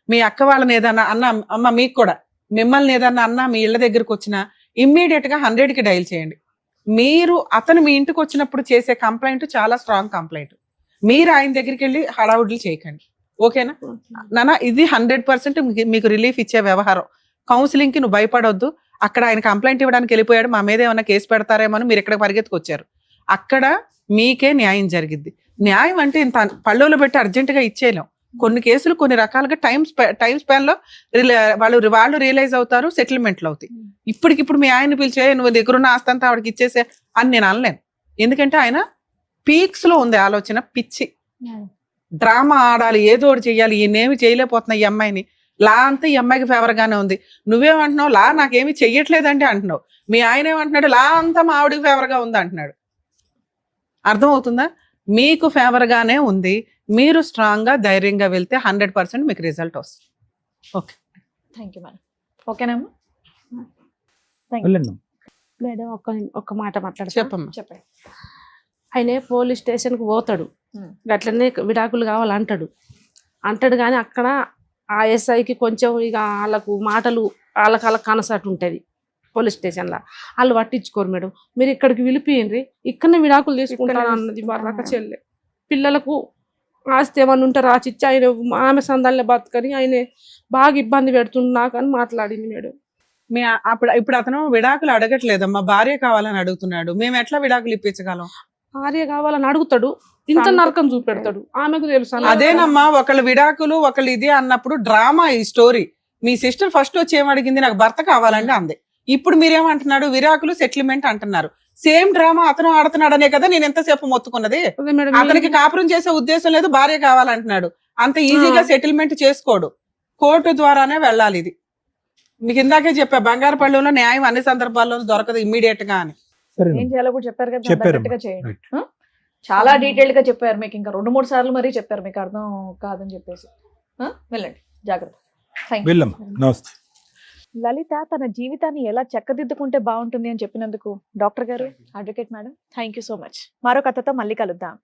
మీ అక్క వాళ్ళని ఏదన్నా అన్న, అమ్మ మీకు కూడా మిమ్మల్ని ఏదన్నా అన్నా మీ ఇళ్ళ దగ్గరకు వచ్చినా ఇమ్మీడియట్ గా 100కి డైల్ చేయండి. మీరు అతను మీ ఇంటికి వచ్చినప్పుడు చేసే కంప్లైంట్ చాలా స్ట్రాంగ్ కంప్లైంట్, మీరు ఆయన దగ్గరికి వెళ్ళి హడావుడ్లు చేయకండి. ఓకేనా నాన్న, ఇది 100% మీకు రిలీఫ్ ఇచ్చే వ్యవహారం. కౌన్సిలింగ్ కి నువ్వు భయపడొద్దు. అక్కడ ఆయన కంప్లైంట్ ఇవ్వడానికి వెళ్ళిపోయాడు, మా మీద ఏమైనా కేసు పెడతారేమో అని మీరు ఇక్కడ పరిగెత్తుకొచ్చారు. అక్కడ మీకే న్యాయం జరిగిద్ది. న్యాయం అంటే ఇంత పళ్ళులో పెట్టి అర్జెంటుగా ఇచ్చేయలేం. కొన్ని కేసులు కొన్ని రకాలుగా టైం స్పాన్ లో వాళ్ళు రియలైజ్ అవుతారు, సెటిల్మెంట్లు అవుతాయి. ఇప్పటికిప్పుడు మీ ఆయన పిలిచే నువ్వు దగ్గరున్న ఆస్తంతా ఆవిడకి ఇచ్చేసే అని నేను అనలేను. ఎందుకంటే ఆయన పీక్స్ లో ఉంది ఆలోచన, పిచ్చి డ్రామా ఆడాలి, ఏదో ఒకటి చెయ్యాలి, ఈయనేమి చేయలేకపోతున్నా ఈ అమ్మాయిని, లా అంతా ఈ అమ్మాయికి ఫేవర్ గానే ఉంది. నువ్వేమంటున్నావు, లా నాకేమి చెయ్యట్లేదంటే అంటున్నావు. మీ ఆయన ఏమంటున్నాడు, లా అంతా మా ఆవిడకి ఫేవర్ గా ఉంది అంటున్నాడు. అర్థం అవుతుందా? మీకు ఫేవర్ గానే ఉంది, మీరు స్ట్రాంగ్ గా ధైర్యంగా వెళ్తే 100% మీకు రిజల్ట్ వస్తుంది. Okay, thank you madam. ఓకేనమ్మా, వెళ్ళండి. మేడం ఒక్క మాట మాట్లాడతా. చెప్పమ్మా. చెప్పండి. ఆయన పోలీస్ స్టేషన్కి పోతాడు, అట్లనే విడాకులు కావాలంటాడు కానీ అక్కడ ఆ ఎస్ఐకి కొంచెం ఇక వాళ్ళకు మాటలు వాళ్ళకి కనసట్టు ఉంటుంది పోలీస్ స్టేషన్లో. వాళ్ళు పట్టించుకోరు మేడం. మీరు ఇక్కడికి పిలిపియండి, ఇక్కడనే విడాకులు తీసుకుంటాను అన్నది వాళ్ళక చెల్లె. పిల్లలకు ఆస్తి ఏమన్నా ఉంటే రాసిచ్చి ఆయన ఆమె సందాలనే బతకని ఆయన బాగా ఇబ్బంది పెడుతుంది నాకు అని మాట్లాడింది మేడం. ఇప్పుడు అతను విడాకులు అడగట్లేదమ్మా, భార్య కావాలని అడుగుతున్నాడు. మేము ఎట్లా విడాకులు ఇప్పించగలం? భార్య కావాలని అడుగుతాడు, ఇంత నరకం చూపెడతాడు. ఆమెకు తెలుసు. అదేనమ్మా, ఒకళ్ళు విడాకులు ఒకళ్ళు ఇది అన్నప్పుడు డ్రామా ఈ స్టోరీ. మీ సిస్టర్ ఫస్ట్ వచ్చి ఏమడిగింది, నాకు భర్త కావాలండి అంది. ఇప్పుడు మీరేమంటున్నాడు, విడాకులు సెటిల్మెంట్ అంటున్నారు. సేమ్ డ్రామా అతను ఆడుతున్నాడనే కదా నేను ఎంతసేపు మొత్తుకున్నది. అతనికి కాపురం చేసే ఉద్దేశం లేదు, భార్య కావాలంటున్నాడు. అంత ఈజీగా సెటిల్మెంట్ చేసుకోడు, కోర్టు ద్వారానే వెళ్ళాలి. ఇది మీకు ఇందాకే చెప్పా, బంగారుపల్లిలో న్యాయం అన్ని సందర్భాల్లో దొరకదు ఇమ్మీడియట్ గా అని. ఏం చేయాలో కూడా చెప్పారు కదా, చెప్పారు. తగ్గట్టుగా చేయండి. చాలా డీటెయిల్డ్ గా చెప్పారు, మీకు ఇంకా 2-3 సార్లు మరీ చెప్పారు, మీకు అర్థం కాదని చెప్పేసి. వెళ్ళండి, జాగ్రత్త. వెళ్ళమ్మా, నమస్తే. లలిత తన జీవితాన్ని ఎలా చక్కదిద్దుకుంటే బాగుంటుంది అని చెప్పినందుకు డాక్టర్ గారు, advocate madam, thank you so much. మరో కథతో మళ్ళీ కలుద్దాం.